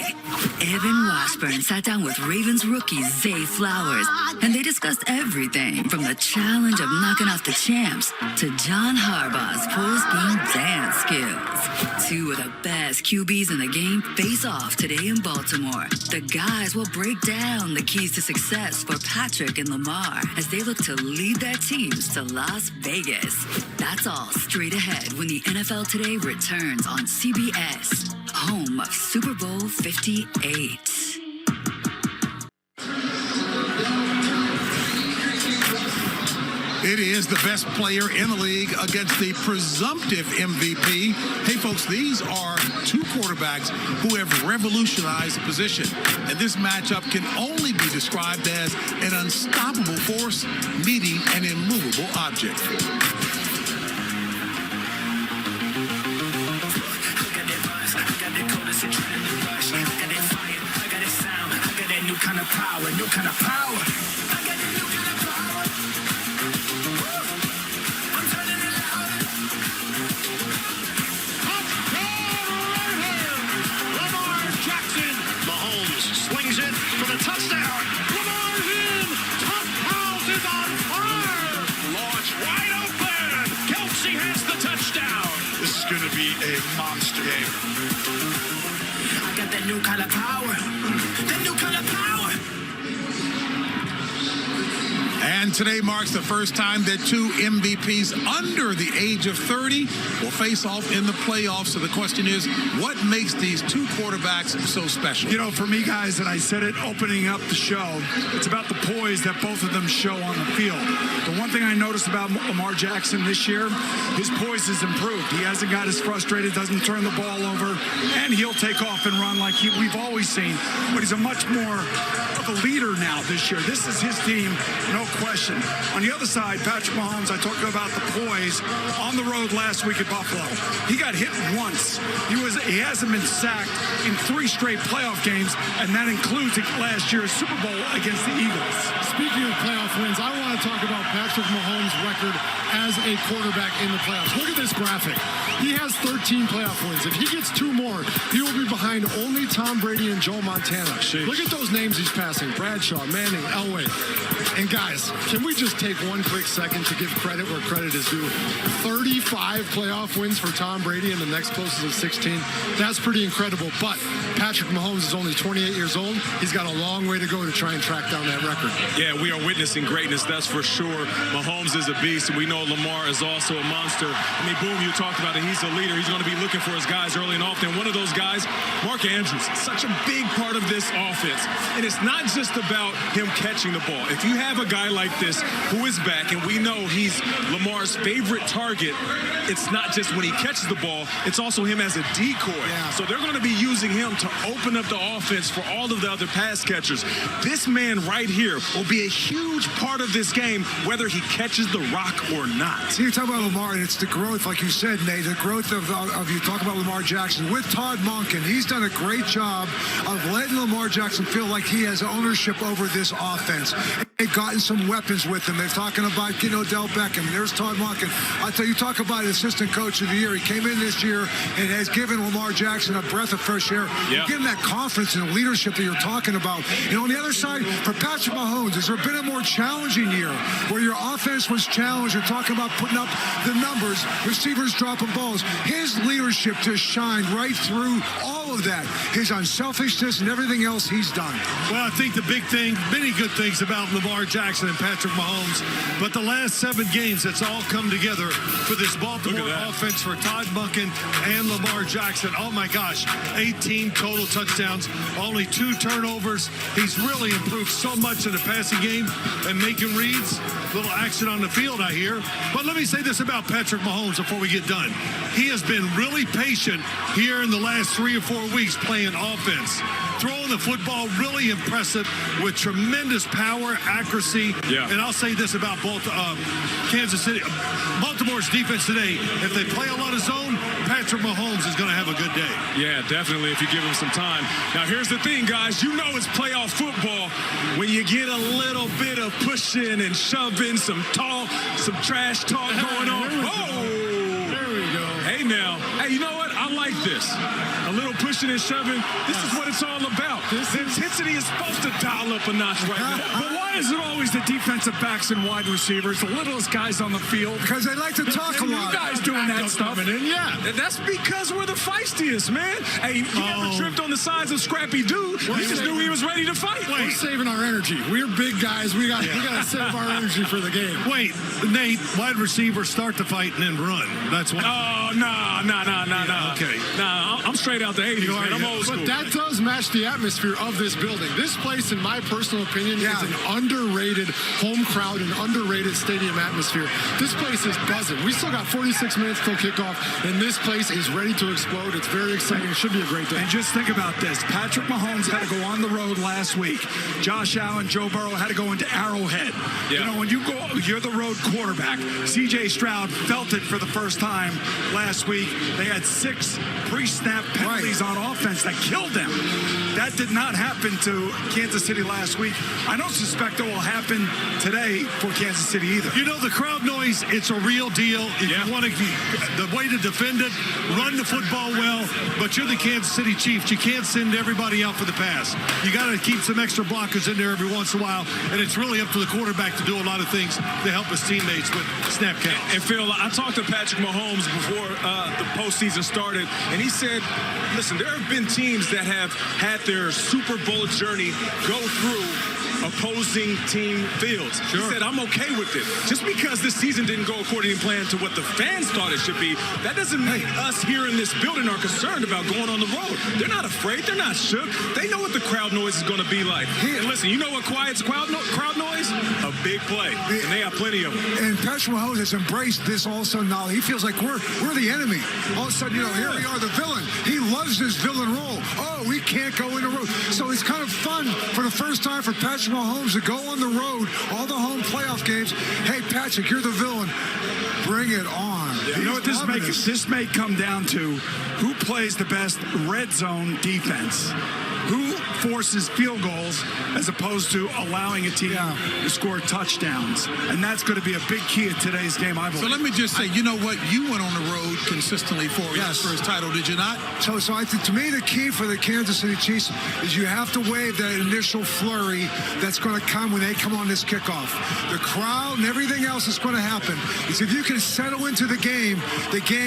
Evan Washburn sat down with Ravens rookie Zay Flowers, and they discussed everything from the challenge of knocking off the champs to John Harbaugh's post-game dance skills. Two of the best QBs in the game face off today in Baltimore. The guys will break down the keys to success for Patrick and Lamar as they look to lead their teams to Las Vegas. That's all straight ahead when the NFL Today returns on CBS. Home of Super Bowl 58. It is the best player in the league against the presumptive MVP. Hey, folks, these are two quarterbacks who have revolutionized the position. And this matchup can only be described as an unstoppable force meeting an immovable object. Kind of power, new kind of power. I got a new kind of power. I'm turning it louder. Lamar Jackson. Mahomes slings it for the touchdown. Lamar's in. Top house is on fire. Launch wide open. Kelsey has the touchdown. This is going to be a monster game. I got that new kind of power. That new kind of power. And today marks the first time that two MVPs under the age of 30 will face off in the playoffs. So the question is, what makes these two quarterbacks so special? You know, for me, guys, and I said it opening up the show, it's about the poise that both of them show on the field. The one thing I noticed about Lamar Jackson this year, his poise has improved. He hasn't got as frustrated, doesn't turn the ball over, and he'll take off and run like we've always seen. But he's a much more of a leader now this year. This is his team, no question. On the other side, Patrick Mahomes, I talked about the poise on the road last week at Buffalo. He got hit once. He hasn't been sacked in 3 straight playoff games, and that includes last year's Super Bowl against the Eagles. Speaking of playoff wins, I want to talk about Patrick Mahomes' record as a quarterback in the playoffs. Look at this graphic. He has 13 playoff wins. If he gets 2 more, he will be behind only Tom Brady and Joe Montana. Jeez. Look at those names he's passing. Bradshaw, Manning, Elway. And guys, can we just take one quick second to give credit where credit is due? 35 playoff wins for Tom Brady, and the next closest is 16. That's pretty incredible. But Patrick Mahomes is only 28 years old. He's got a long way to go to try and track down that record. Yeah, we are witnessing greatness, that's for sure. Mahomes is a beast, and we know Lamar is also a monster. I mean, boom, you talked about it. He's a leader. He's going to be looking for his guys early and often. One of those guys, Mark Andrews, such a big part of this offense. And it's not just about him catching the ball. If you have a guy like this who is back, and we know he's Lamar's favorite target, it's not just when he catches the ball, it's also him as a decoy. Yeah. So they're going to be using him to open up the offense for all of the other pass catchers. This man right here will be a huge part of this game, whether he catches the rock or not. So you're talking about Lamar, and it's the growth, like you said, Nate, the growth of you talk about Lamar Jackson with Todd Monken. He's done a great job of letting Lamar Jackson feel like he has ownership over this offense. They've gotten some weapons with him. They're talking about, Odell Beckham. There's Todd Monken. I tell you, talk about assistant coach of the year. He came in this year and has given Lamar Jackson a breath of fresh air. Yeah. Give him that confidence and leadership that you're talking about. And on the other side, for Patrick Mahomes, has there been a more challenging year where your offense was challenged? You're talking about putting up the numbers, receivers dropping balls. His leadership just shined right through all of that. His unselfishness and everything else he's done. Well, I think the big thing, many good things about Lamar Jackson and Patrick Mahomes, but the last 7 games, it's all come together for this Baltimore offense for Todd Monken and Lamar Jackson. Oh, my gosh, 18 total touchdowns, only 2 turnovers. He's really improved so much in the passing game and making reads. Little action on the field, I hear. But let me say this about Patrick Mahomes before we get done. He has been really patient here in the last 3 or 4 weeks playing offense. Throwing the football, really impressive with tremendous power, accuracy. Yeah. And I'll say this about both Kansas City. Baltimore's defense today, if they play a lot of zone, Patrick Mahomes is going to have a good day. Yeah, definitely, if you give him some time. Now, here's the thing, guys. You know it's playoff football when you get a little bit of pushing and shoving, some trash talk going on. Oh! There we go. Hey, now. Hey, you know what? I like this. A little pushing and shoving. This is what it's all about. The intensity is supposed to dial up a notch right now. But why is it always the defensive backs and wide receivers, the littlest guys on the field? Because they like to talk a lot. You guys doing that stuff. Yeah. That's because we're the feistiest, man. Hey, he ever tripped on the sides of Scrappy Dude? He just knew he was ready to fight. We're saving our energy. We're big guys. We got to save our energy for the game. Wait, Nate, wide receivers start the fight and then run. That's what. Oh, no. Okay. Nah, I'm straight out the 80s, man. I'm old school. But that does match the atmosphere of this building. This place, in my personal opinion, is an underrated home crowd and underrated stadium atmosphere. This place is buzzing. We still got 46 minutes till kickoff, and this place is ready to explode. It's very exciting. It should be a great day. And just think about this. Patrick Mahomes had to go on the road last week. Josh Allen, Joe Burrow had to go into Arrowhead. Yeah. When you're the road quarterback. C.J. Stroud felt it for the first time last week. They had 6 pre-snap penalties on offense that killed them. That did not happen to Kansas City last week. I don't suspect it will happen today for Kansas City either. You know, the crowd noise, it's a real deal. If you want to, the way to defend it, run the football well, but you're the Kansas City Chiefs. You can't send everybody out for the pass. You got to keep some extra blockers in there every once in a while, and it's really up to the quarterback to do a lot of things to help his teammates with snap count. And Phil, I talked to Patrick Mahomes before the postseason started, and he said, listen, there have been teams that have had their Super Bowl journey go through opposing team fields. He said, I'm okay with it. Just because this season didn't go according to plan to what the fans thought it should be, that doesn't make us here in this building are concerned about going on the road. They're not afraid. They're not shook. They know what the crowd noise is going to be like. And listen, you know what quiets crowd noise? A big play. And they have plenty of them. And Patrick Mahomes has embraced this also now. He feels like we're the enemy. All of a sudden, here we are, the villain. He loves this villain role. Oh, we can't go in the road. So it's kind of fun for the first time for Patrick Mahomes to go on the road, all the home playoff games. Hey, Patrick, you're the villain. Bring it on. You know what this may come down to? Who plays the best red zone defense? Who forces field goals as opposed to allowing a team to score touchdowns. And that's going to be a big key in today's game, I believe. So let me just say, you know what? You went on the road consistently for his title, did you not? So I think, to me, the key for the Kansas City Chiefs is you have to wave that initial flurry that's going to come when they come on this kickoff. The crowd and everything else is going to happen. Is if you can settle into the game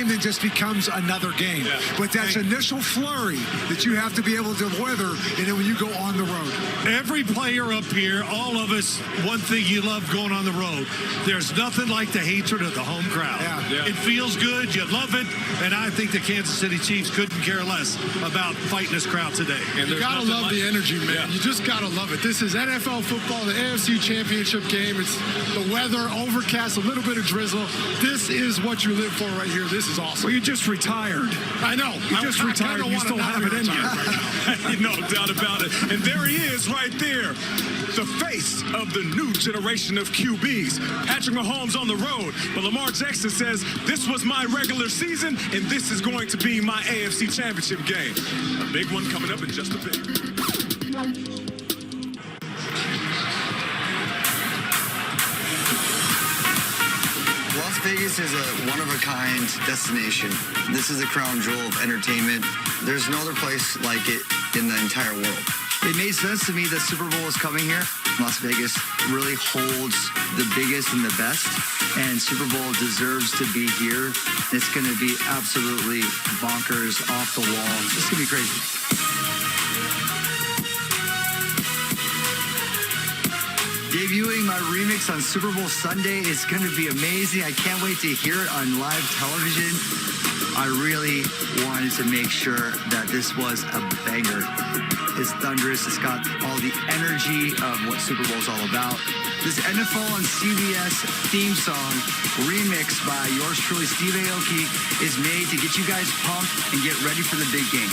then just becomes another game. Yeah. But that's initial flurry that you have to be able to weather, and then when you go on the road. Every player up here, all of us, one thing you love going on the road. There's nothing like the hatred of the home crowd. Yeah. It feels good. You love it. And I think the Kansas City Chiefs couldn't care less about fighting this crowd today. And you got to love the energy, man. Yeah. You just got to love it. This is NFL football, the AFC Championship game. It's the weather, overcast, a little bit of drizzle. This is what you live for right here. This is awesome. Well, you just retired. I know. You just retired. You still have it in you. Right no doubt about it. And there he is right there. The face of the new generation of QBs. Patrick Mahomes on the road. But Lamar Jackson says, this was my regular season, and this is going to be my AFC Championship game. A big one coming up in just a bit. Las Vegas is a one-of-a-kind destination. This is the crown jewel of entertainment. There's no other place like it in the entire world. It made sense to me that Super Bowl is coming here. Las Vegas really holds the biggest and the best, and Super Bowl deserves to be here. It's going to be absolutely bonkers, off the wall. It's going to be crazy. Debuting my remix on Super Bowl Sunday is going to be amazing. I can't wait to hear it on live television. I really wanted to make sure that this was a banger. It's thunderous. It's got all the energy of what Super Bowl is all about. This NFL on CBS theme song, remixed by yours truly, Steve Aoki, is made to get you guys pumped and get ready for the big game.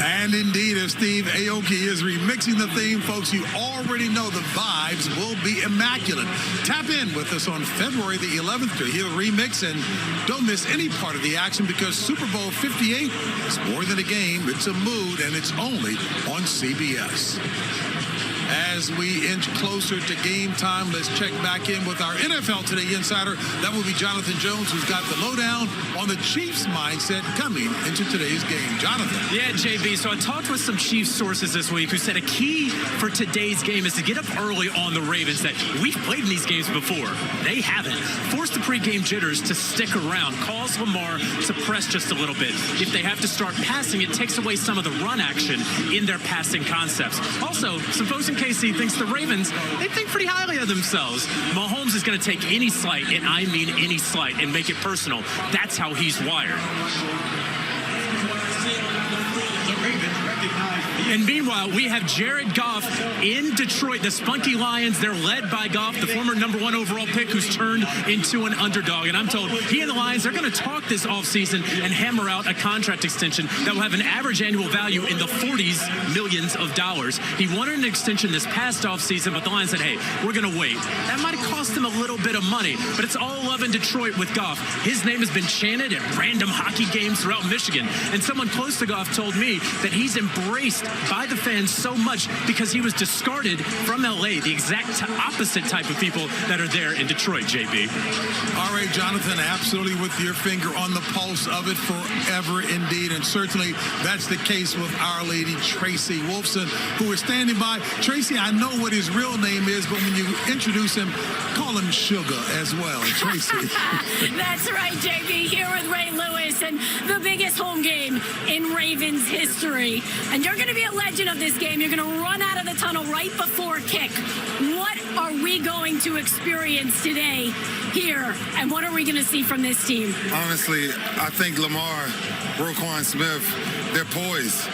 And indeed, if Steve Aoki is remixing the theme, folks, you already know the vibes will be immaculate. Tap in with us on February the 11th to hear the remix, and don't miss any part of the action because Super Bowl 58 is more than a game. It's a mood, and it's only on CBS. As we inch closer to game time, let's check back in with our NFL Today insider. That will be Jonathan Jones, who's got the lowdown on the Chiefs' mindset coming into today's game. Jonathan. Yeah, JB, so I talked with some Chiefs sources this week who said a key for today's game is to get up early on the Ravens. That we've played in these games before. They haven't. Force the pregame jitters to stick around. Cause Lamar to press just a little bit. If they have to start passing, it takes away some of the run action in their passing concepts. Also, some folks in KC thinks the Ravens, they think pretty highly of themselves. Mahomes is going to take any slight, and I mean any slight, and make it personal. That's how he's wired. And meanwhile, we have Jared Goff in Detroit. The Spunky Lions, they're led by Goff, the former #1 overall pick who's turned into an underdog. And I'm told he and the Lions, they're going to talk this offseason and hammer out a contract extension that will have an average annual value in the 40s millions of dollars. He wanted an extension this past offseason, but the Lions said, hey, we're going to wait. That might have cost him a little bit of money, but it's all love in Detroit with Goff. His name has been chanted at random hockey games throughout Michigan. And someone close to Goff told me that he's embraced by the fans so much because he was discarded from LA, the exact opposite type of people that are there in Detroit, JB. All right, Jonathan, absolutely with your finger on the pulse of it forever indeed. And certainly that's the case with Our Lady Tracy Wolfson, who is standing by. Tracy, I know what his real name is, but when you introduce him, call him Sugar as well. Tracy. That's right, JB, here with Ray Lewis and the biggest home game in Ravens history. And you're going to be a legend of this game. You're going to run out of the tunnel right before kick. What are we going to experience today here, and what are we going to see from this team? Honestly, I think Lamar, Roquan Smith, they're poised.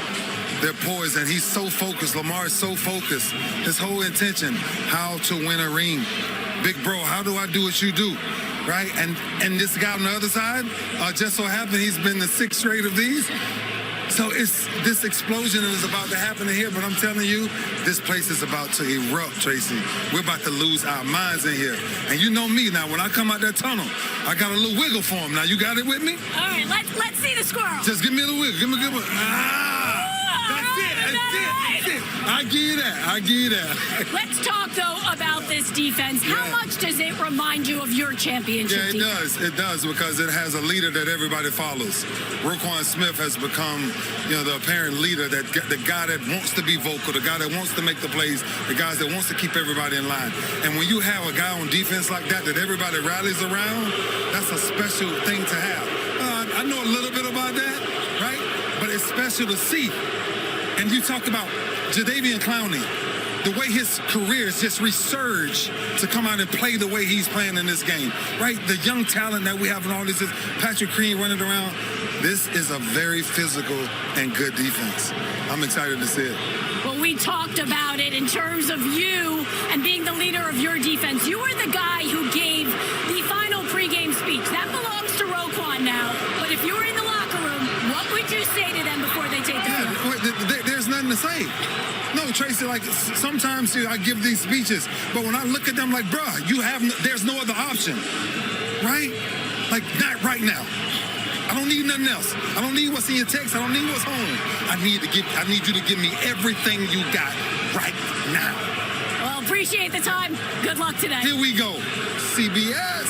They're poised, and he's so focused. Lamar is so focused. His whole intention, how to win a ring. Big bro, how do I do what you do? Right? And this guy on the other side, just so happened he's been the 6th straight of these. So it's this explosion is about to happen in here, but I'm telling you, this place is about to erupt, Tracy. We're about to lose our minds in here. And you know me now, when I come out that tunnel, I got a little wiggle for him. Now, you got it with me? All right, let's see the squirrel. Just give me a little wiggle. Give me a good one. That's it. I give you that. Let's talk, though, about this defense. How much does it remind you of your championship defense? It does, because it has a leader that everybody follows. Roquan Smith has become, the apparent leader, the guy that wants to be vocal, the guy that wants to make the plays, the guy that wants to keep everybody in line. And when you have a guy on defense like that everybody rallies around, that's a special thing to have. I know a little bit about that, right? But it's special to see. And you talk about Jadeveon Clowney, the way his career has just resurged to come out and play the way he's playing in this game, right? The young talent that we have in all this is Patrick Crean running around. This is a very physical and good defense. I'm excited to see it. Well, we talked about it in terms of you and being the leader of your defense. You were the guy who gave the final pregame speech. That belongs to Roquan now. But if you were in the locker room, what would you say to them before they take the field? There's nothing to say. No, Tracy, sometimes I give these speeches, but when I look at them bruh, there's no other option, right? Not right now. I don't need nothing else. I don't need what's in your text. I don't need what's home. I need you to give me everything you got right now. Well, appreciate the time. Good luck today. Here we go. CBS.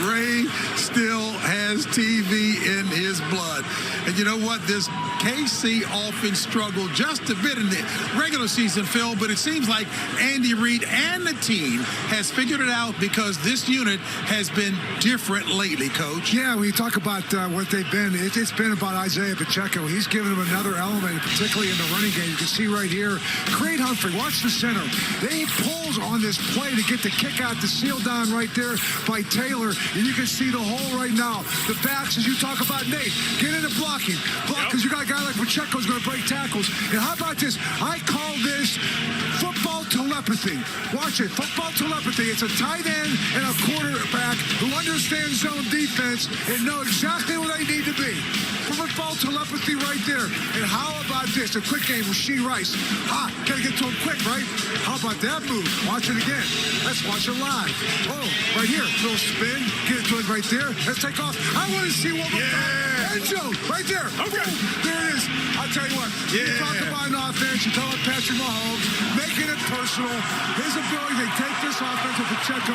Ray still has TV in his blood. And you know what? This KC offense struggled just a bit in the regular season, Phil, but it seems like Andy Reid and the team has figured it out because this unit has been different lately, Coach. Yeah, when you talk about what they've been, it's been about Isaiah Pacheco. He's given them another element, particularly in the running game. You can see right here, Creed Humphrey, watch the center. They pulls on this play to get the kick out, the seal down right there by Taylor, and you can see the hole right now. The backs, as you talk about, Nate, get into blocking. Because you got a guy like Pacheco's going to break tackles. And how about this? I call this football telepathy. Watch it. Football telepathy. It's a tight end and a quarterback who understands zone defense and know exactly where they need to be. Football telepathy right there. And how about this? A quick game with Rasheed Rice. Got to get to him quick, right? How about that move? Watch it again. Let's watch it live. Oh, right here. Little spin. Get it to him right there. Let's take off. I want to see one more time. End zone. Right there. Okay. There it is. I'll tell you what. You talk about an offense. You talk about Patrick Mahomes making it personal. His ability to take this offense with Pacheco.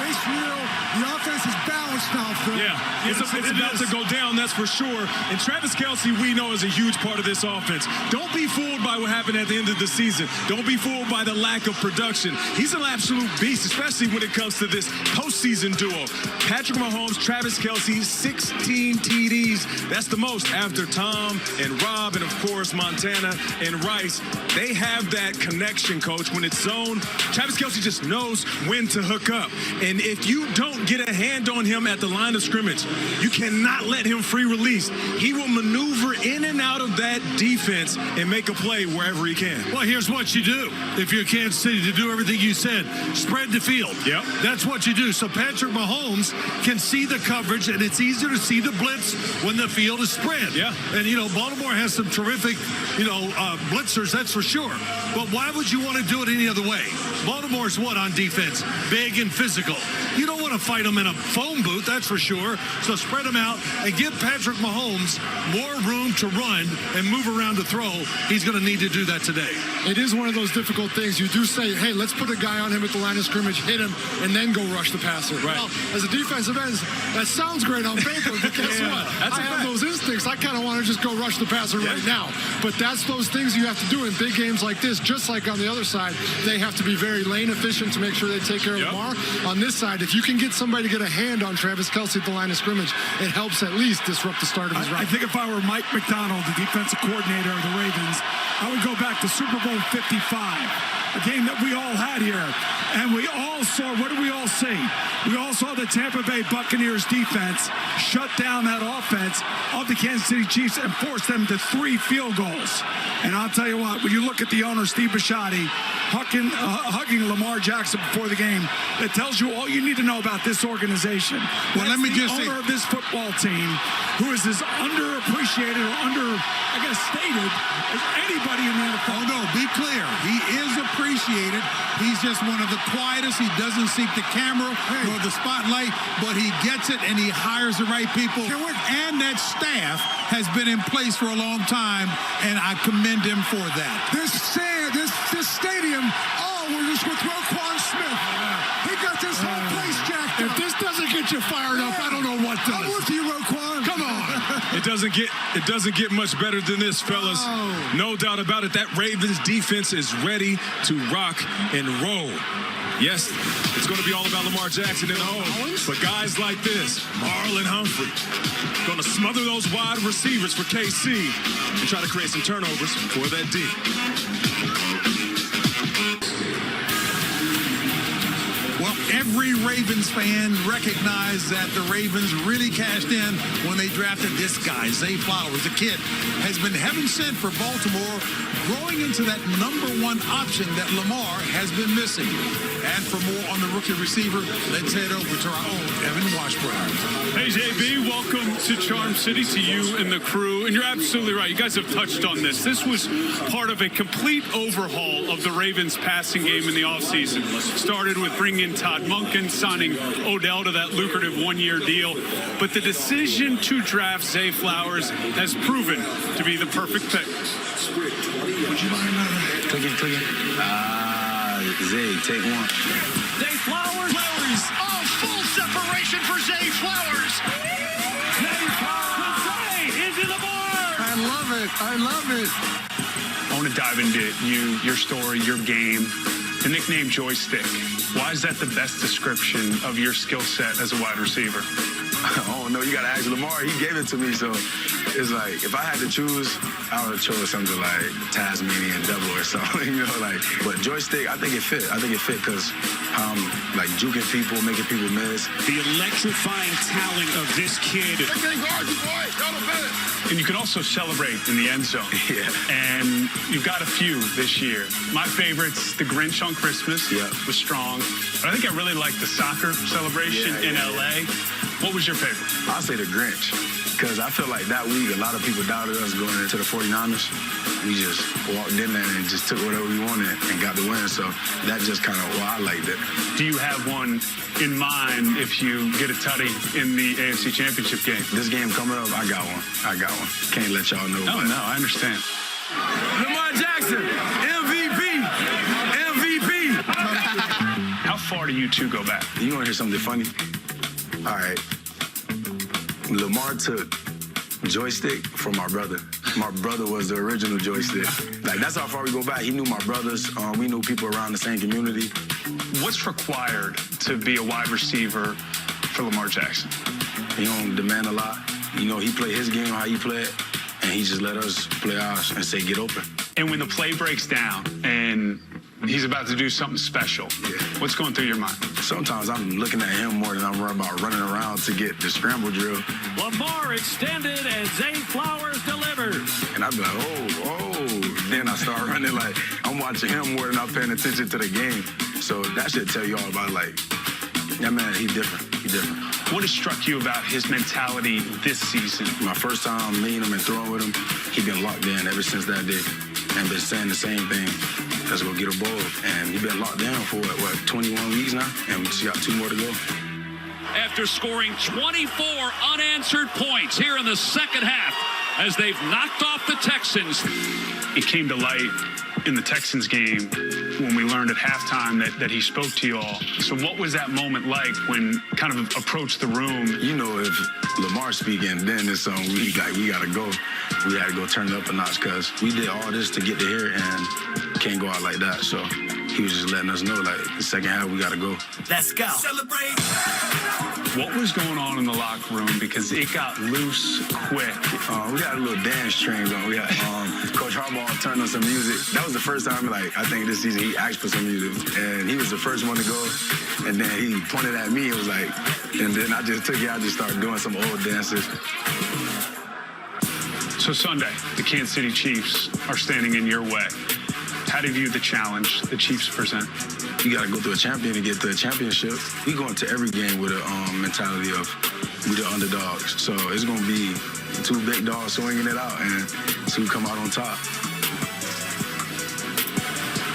It's real. The offense is balanced now, Phil. Yeah. It's about to go down, that's for sure. And Travis Kelce, we know, is a huge part of this offense. Don't be fooled by what happened at the end of the season. Don't be fooled by the lack of production. He's an absolute beast, especially when it comes to this postseason duo. Patrick Mahomes, Travis Kelce, 16 TDs. That's the most after Tom and Rob and, of course, Montana and Rice. They have that connection, Coach. When it's zone, Travis Kelce just knows when to hook up. And if you don't get a hand on him at the line of scrimmage, you cannot let him free release. He will maneuver in and out of that defense and make a play wherever he can. Well, here's what you do. If you're Kansas City, to do everything you said, spread the field. Yep. That's what you do. So Patrick Mahomes can see the coverage, and it's easier to see the blitz when the field is spread. Yeah. And, Baltimore has some terrific, blitzers, that's for sure. But why would you want to do it any other way? Baltimore's what on defense? Big and physical. You don't want to fight them in a phone booth, that's for sure. So spread them out and give Patrick Mahomes more room to run and move around to throw. He's going to need to do that today. It is one of those difficult things. You do say, hey, let's put a guy on him at the line of scrimmage, hit him, and then go rush the passer. Right. Well, as a defensive end, that sounds great on paper, but guess what? I have those instincts. I kind of want to just go rush the passer right now. But that's those things you have to do in big games like this. Just like on the other side, they have to be very lane efficient to make sure they take care of Lamar. On this side, if you can get somebody to get a hand on Travis Kelce at the line of scrimmage, it helps at least disrupt the start of his run. I think if I were Mike McDonald, the defensive coordinator of the Ravens, I would go back to Super Bowl 55. a game that we all had here. And we all saw, what did we all see? We all saw the Tampa Bay Buccaneers defense shut down that offense of the Kansas City Chiefs and force them to 3 field goals. And I'll tell you what, when you look at the owner, Steve Bisciotti, hugging Lamar Jackson before the game, that tells you all you need to know about this organization. Well, let me just say, the owner of this football team, who is as underappreciated or stated as anybody in the NFL. Oh, no, be clear. He is appreciated. He's just one of the quietest. He doesn't seek the camera nor the spotlight, but he gets it and he hires the right people. And that staff has been in place for a long time, and I commend him for that. This stadium, we're just with Roquan Smith. He got this whole place jacked up. If this doesn't get you fired up, I don't know what does. I'm with you, Roquan. Come on. It doesn't get much better than this, fellas. Oh. No doubt about it. That Ravens defense is ready to rock and roll. Yes, it's going to be all about Lamar Jackson in the home. But guys like this, Marlon Humphrey, going to smother those wide receivers for KC and try to create some turnovers for that D. Well, every Ravens fan recognized that the Ravens really cashed in when they drafted this guy, Zay Flowers. The kid has been heaven sent for Baltimore, growing into that #1 option that Lamar has been missing. And for more on the rookie receiver, let's head over to our own Evan Washburn. Hey, JB, welcome to Charm City, to you and the crew. And you're absolutely right. You guys have touched on this. This was part of a complete overhaul of the Ravens passing game in the offseason. Started with bringing in Todd Monken, signing Odell to that lucrative 1-year deal. But the decision to draft Zay Flowers has proven to be the perfect pick. Would you mind click it? Zay, take one. Zay Flowers. Oh, full separation for Zay Flowers. Zay Flowers. Zay into the board. I love it. I want to dive into your story, your game. The nickname Joystick. Why is that the best description of your skill set as a wide receiver? Oh, no, you got to ask Lamar. He gave it to me, so it's like, if I had to choose, I would have chose something like Tasmanian Devil or something, but Joystick, I think it fit. Because I'm, juking people, making people miss. The electrifying talent of this kid. And you can also celebrate in the end zone. Yeah. And you've got a few this year. My favorite's the Grinch on Christmas. Yeah. Was strong. But I think I really like the soccer celebration in LA. What was your favorite? I'll say the Grinch, because I feel like that week a lot of people doubted us going into the 49ers. We just walked in there and just took whatever we wanted and got the win. So that just kind of why I liked it. Do you have one in mind if you get a tutty in the AFC Championship game? This game coming up, I got one. Can't let y'all know. Oh, no, I understand. Lamar Jackson, MVP. How far do you two go back? You want to hear something funny? All right. Lamar took Joystick from my brother. My brother was the original Joystick. That's how far we go back. He knew my brothers. We knew people around the same community. What's required to be a wide receiver for Lamar Jackson? He don't demand a lot. He play his game how he play it, and he just let us play ours and say, get open. And when the play breaks down and he's about to do something special, what's going through your mind? Sometimes I'm looking at him more than I'm worried about running around to get the scramble drill. Lamar extended and Zay Flowers delivers. And I'd be like, oh. Then I start running I'm watching him more than I'm paying attention to the game. So that should tell you all about that man, he's different. What has struck you about his mentality this season? My first time meeting him and throwing with him, he been locked in ever since that day and been saying the same thing. Let's go get a ball. And he been locked down for, 21 weeks now? And we just got 2 more to go. After scoring 24 unanswered points here in the second half as they've knocked off the Texans. It came to light in the Texans game when we learned at halftime that he spoke to you all. So what was that moment like when kind of approached the room? If Lamar's speaking, then it's we got to go. We had to go turn it up a notch because we did all this to get to here and can't go out like that. So he was just letting us know, like, the second half, we got to go. Let's go. Celebrate. What was going on in the locker room? Because it got loose quick. We got a little dance train going. We got Coach Harbaugh turned on some music. That was the first time, like, I think this season he asked for some music. And he was the first one to go. And then he pointed at me and was like, and then I just took it. I just started doing some old dances. So Sunday, the Kansas City Chiefs are standing in your way. How do you view the challenge the Chiefs present? You got to go through a champion to get to a championship. We go into every game with a mentality of we the underdogs. So it's going to be two big dogs swinging it out and see who come out on top.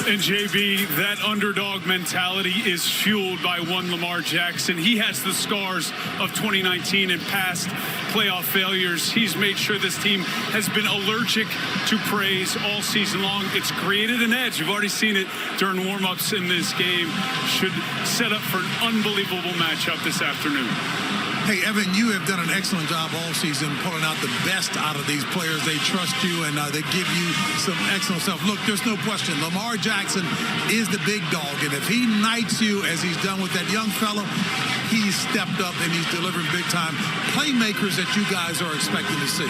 And JB, that underdog mentality is fueled by one Lamar Jackson. He has the scars of 2019 and past playoff failures. He's made sure this team has been allergic to praise all season long. It's created an edge. You've already seen it during warm-ups in this game. Should set up for an unbelievable matchup this afternoon. Hey, Evan, you have done an excellent job all season pulling out the best out of these players. They trust you, and they give you some excellent stuff. Look, there's no question. Lamar Jackson is the big dog, and if he knights you as he's done with that young fella, he's stepped up and he's delivering big-time playmakers that you guys are expecting to see.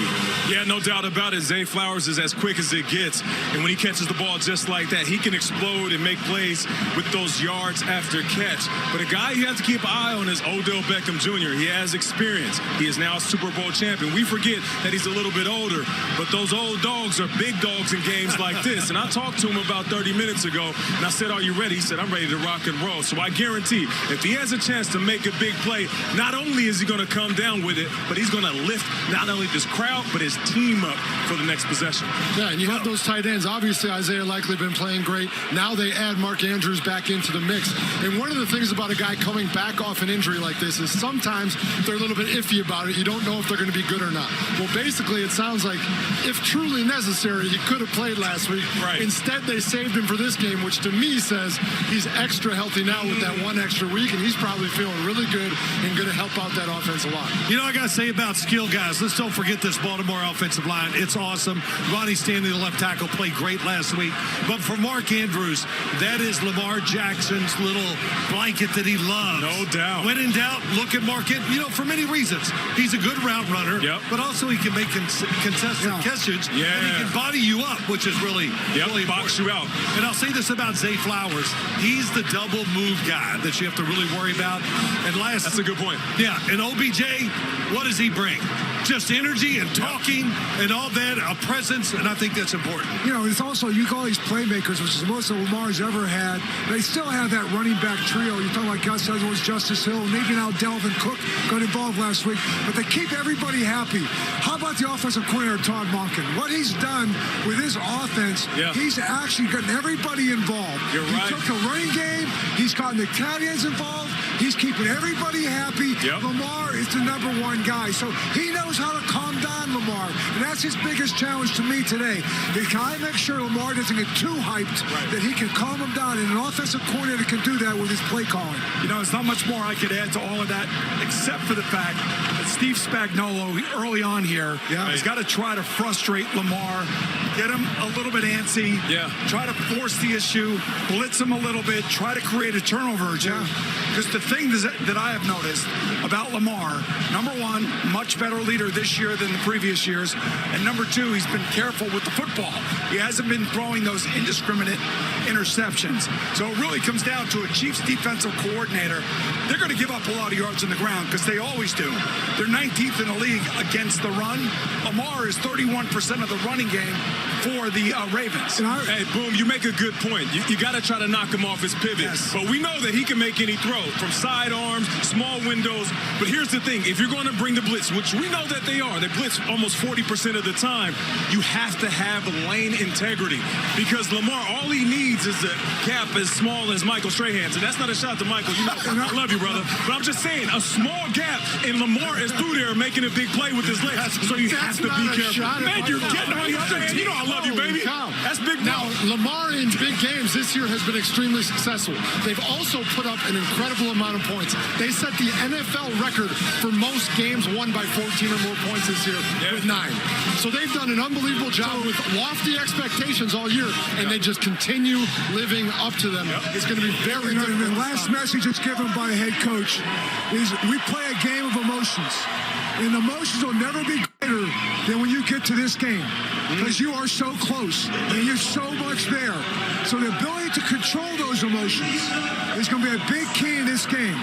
Yeah, no doubt about it. Zay Flowers is as quick as it gets, and when he catches the ball just like that, he can explode and make plays with those yards after catch. But a guy you have to keep an eye on is Odell Beckham Jr. He has experience. He is now a Super Bowl champion. We forget that he's a little bit older, but those old dogs are big dogs in games like this. And I talked to him about 30 minutes ago, and I said, "Are you ready?" He said, "I'm ready to rock and roll." So I guarantee if he has a chance to make a big play, not only is he going to come down with it, but he's going to lift not only this crowd, but his team up for the next possession. Yeah, and you have those tight ends. Obviously, Isaiah Likely been playing great. Now they add Mark Andrews back into the mix. And one of the things about a guy coming back off an injury like this is sometimes they're a little bit iffy about it. You don't know if they're going to be good or not. Well, basically, it sounds like if truly necessary, he could have played last week. Right. Instead, they saved him for this game, which to me says he's extra healthy now with that one extra week, and he's probably feeling really good and going to help out that offense a lot. You know, I got to say about skill guys, let's don't forget this Baltimore offensive line. It's awesome. Ronnie Stanley, the left tackle, played great last week. But for Mark Andrews, that is Lamar Jackson's little blanket that he loves. No doubt. When in doubt, look at Mark Andrews. You know, for many reasons. He's a good route runner, but also he can make contested catches. Yeah. And he can body you up, which is really, really box you out. And I'll say this about Zay Flowers. He's the double move guy that you have to really worry about. And that's a good point. Yeah, and OBJ, what does he bring? Just energy and talking and all that, a presence, and I think that's important. You know, it's also, you call these playmakers, which is the most that Lamar's ever had. They still have that running back trio. You're talking about Gus Edwards, Justice Hill, maybe now Delvin Cook got involved last week, but they keep everybody happy. How about the offensive coordinator, Todd Monken? What he's done with his offense, he's actually gotten everybody involved. You're right. He took the running game, he's gotten the tight ends involved, he's keeping everybody happy. Lamar is the #1 guy, so he knows how to calm down Lamar, and that's his biggest challenge to me today. The guy makes sure Lamar doesn't get too hyped, that he can calm him down, and an offensive coordinator can do that with his play calling. You know, there's not much more I could add to all of that, except for the fact that Steve Spagnuolo, early on here, has got to try to frustrate Lamar, get him a little bit antsy, try to force the issue, blitz him a little bit, try to create a turnover or two. Because the thing that I have noticed about Lamar, #1, much better leader this year than the previous years, and #2, he's been careful with the football. He hasn't been throwing those indiscriminate interceptions. So it really comes down to a Chiefs defensive coordinator. They're going to give up a lot of yards on the ground because they always do. They're 19th in the league against the run. Lamar is 31% of the running game for the Ravens. Hey, Boom, you make a good point. You got to try to knock him off his pivot. But we know that he can make any throw from sidearms, small windows. But here's the thing. If you're going to bring the blitz, which we know that they are, they blitz almost 40% of the time, you have to have lane integrity. Because Lamar, all he needs is a gap as small as Michael Strahan's. And that's not a shot to Michael. You know, I love you, brother. But I'm just saying, a small gap, and Lamar is through there making a big play with his legs. So you have to be careful. Man, you're getting on the other hand. You know I love love you, baby. That's big. Now, Lamar in big games this year has been extremely successful. They've also put up an incredible amount of points. They set the NFL record for most games won by 14 or more points this year with 9. So they've done an unbelievable job with lofty expectations all year, and they just continue living up to them. It's going to be very difficult. The last message that's given by a head coach is we play a game of emotions. And emotions will never be greater than when you get to this game because you are so close and you're so much there. So the ability to control those emotions is going to be a big key in this game.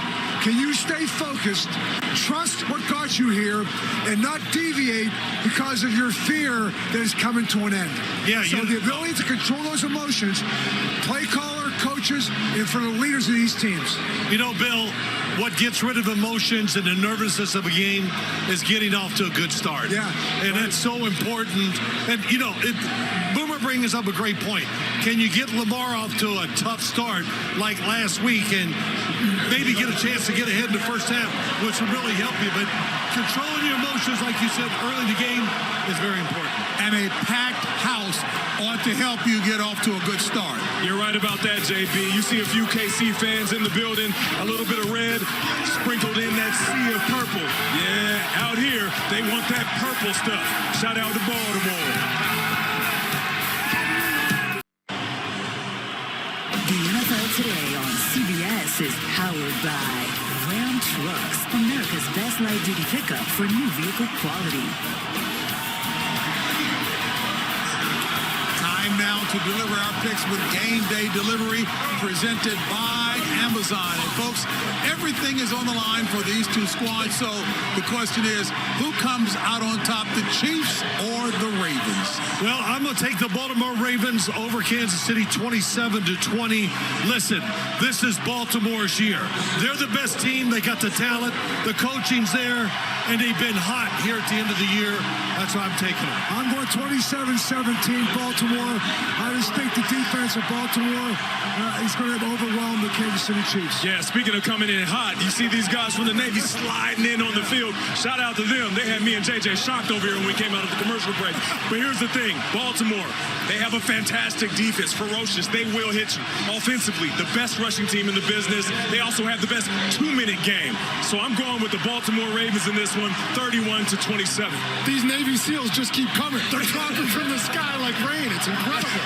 Can you stay focused, trust what got you here, and not deviate because of your fear that is coming to an end? So the ability to control those emotions, play caller, coaches, and for the leaders of these teams. You know, Bill, what gets rid of emotions and the nervousness of a game is getting off to a good start. Yeah. And that's so important. And, you know, Boomer brings up a great point. Can you get Lamar off to a tough start like last week and maybe get a chance to get ahead in the first half, which would really help you. But controlling your emotions, like you said, early in the game is very important. And a packed house ought to help you get off to a good start. You're right about that, JB. You see a few KC fans in the building, a little bit of red sprinkled in that sea of purple. Yeah, out here, they want that purple stuff. Shout out to Baltimore. The NFL Today on CBS is powered by Ram Trucks, America's best light-duty pickup for new vehicle quality. Time now to deliver our picks with Game Day Delivery presented by Amazon. And folks, everything is on the line for these two squads. So the question is, who comes out on top, the Chiefs or the Ravens? Well, I'm going to take the Baltimore Ravens over Kansas City 27-20. Listen, this is Baltimore's year. They're the best team. They got the talent. The coaching's there. And they've been hot here at the end of the year. That's why I'm taking it. I'm going 27-17 Baltimore. I just think the defense of Baltimore is going to overwhelm the Kansas City Chiefs. Yeah, speaking of coming in hot, you see these guys from the Navy sliding in on the field. Shout out to them. They had me and JJ shocked over here when we came out of the commercial break. But here's the thing. Baltimore, they have a fantastic defense, ferocious. They will hit you offensively. The best rushing team in the business. They also have the best 2-minute game. So I'm going with the Baltimore Ravens in this one, 31-27. These Navy SEALs just keep coming. They're dropping from the sky like rain. It's incredible.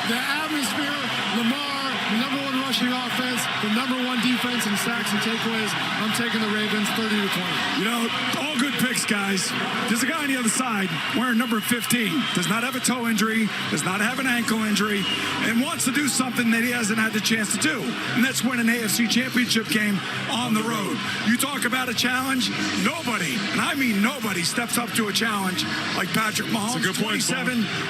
The atmosphere, Lamar, number one rushing offense, the number one defense in sacks and takeaways. I'm taking the Ravens 30-20. You know, all good picks, guys. There's a guy on the other side wearing number 15. Does not have a toe injury, does not have an ankle injury, and wants to do something that he hasn't had the chance to do. And that's win an AFC Championship game on the road. You talk about a challenge, nobody, and I mean nobody, steps up to a challenge like Patrick Mahomes. That's a good point,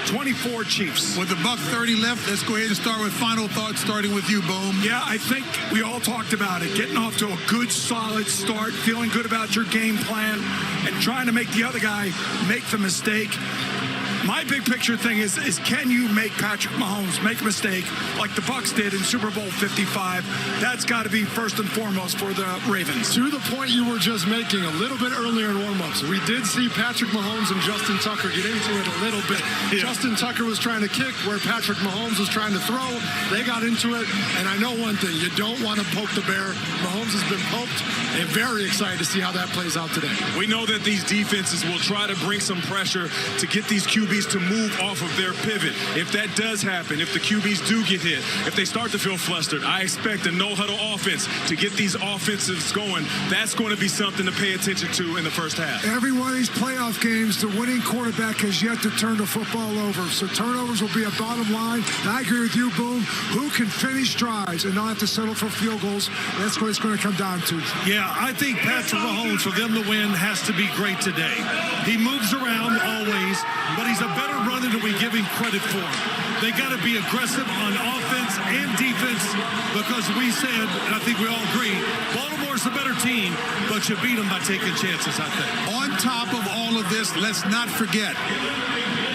27-24 Chiefs. With the $1:30 left, let's go ahead and start with final thoughts, starting with you, Boom. Yeah, I think we all talked about it. Getting off to a good, solid start, feeling good about your game plan, and trying to make the other guy make the mistake. My big picture thing is can you make Patrick Mahomes make a mistake like the Bucs did in Super Bowl 55? That's got to be first and foremost for the Ravens. To the point you were just making a little bit earlier in warm-ups, we did see Patrick Mahomes and Justin Tucker get into it a little bit. Yeah. Justin Tucker was trying to kick where Patrick Mahomes was trying to throw. They got into it, and I know one thing, you don't want to poke the bear. Mahomes has been poked, and very excited to see how that plays out today. We know that these defenses will try to bring some pressure to get these QBs to move off of their pivot. If that does happen, if the QBs do get hit, if they start to feel flustered, I expect a no-huddle offense to get these offensives going. That's going to be something to pay attention to in the first half. Every one of these playoff games, the winning quarterback has yet to turn the football over. So turnovers will be a bottom line. And I agree with you, Boom. Who can finish drives and not have to settle for field goals? That's what it's going to come down to. Yeah, I think Patrick Mahomes, for them to win, has to be great today. He moves around always, but he's a better runner than we give him credit for. They got to be aggressive on offense and defense because we said, and I think we all agree, Baltimore's the better team, but you beat them by taking chances, I think. On top of all of this, let's not forget,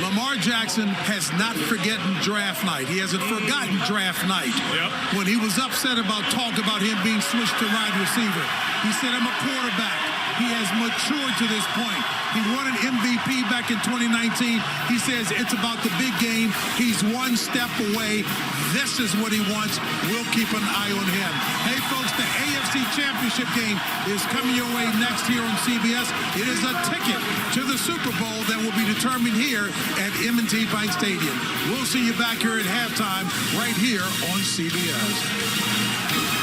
Lamar Jackson has not forgotten draft night. He hasn't forgotten draft night. Yep. When he was upset about talk about him being switched to wide receiver, he said, I'm a quarterback. He has matured to this point. He won an MVP back back in 2019. He says it's about the big game. He's one step away. This is what he wants. We'll keep an eye on him. Hey, folks, the AFC Championship game is coming your way next here on CBS. It is a ticket to the Super Bowl that will be determined here at M&T Bank Stadium. We'll see you back here at halftime right here on CBS.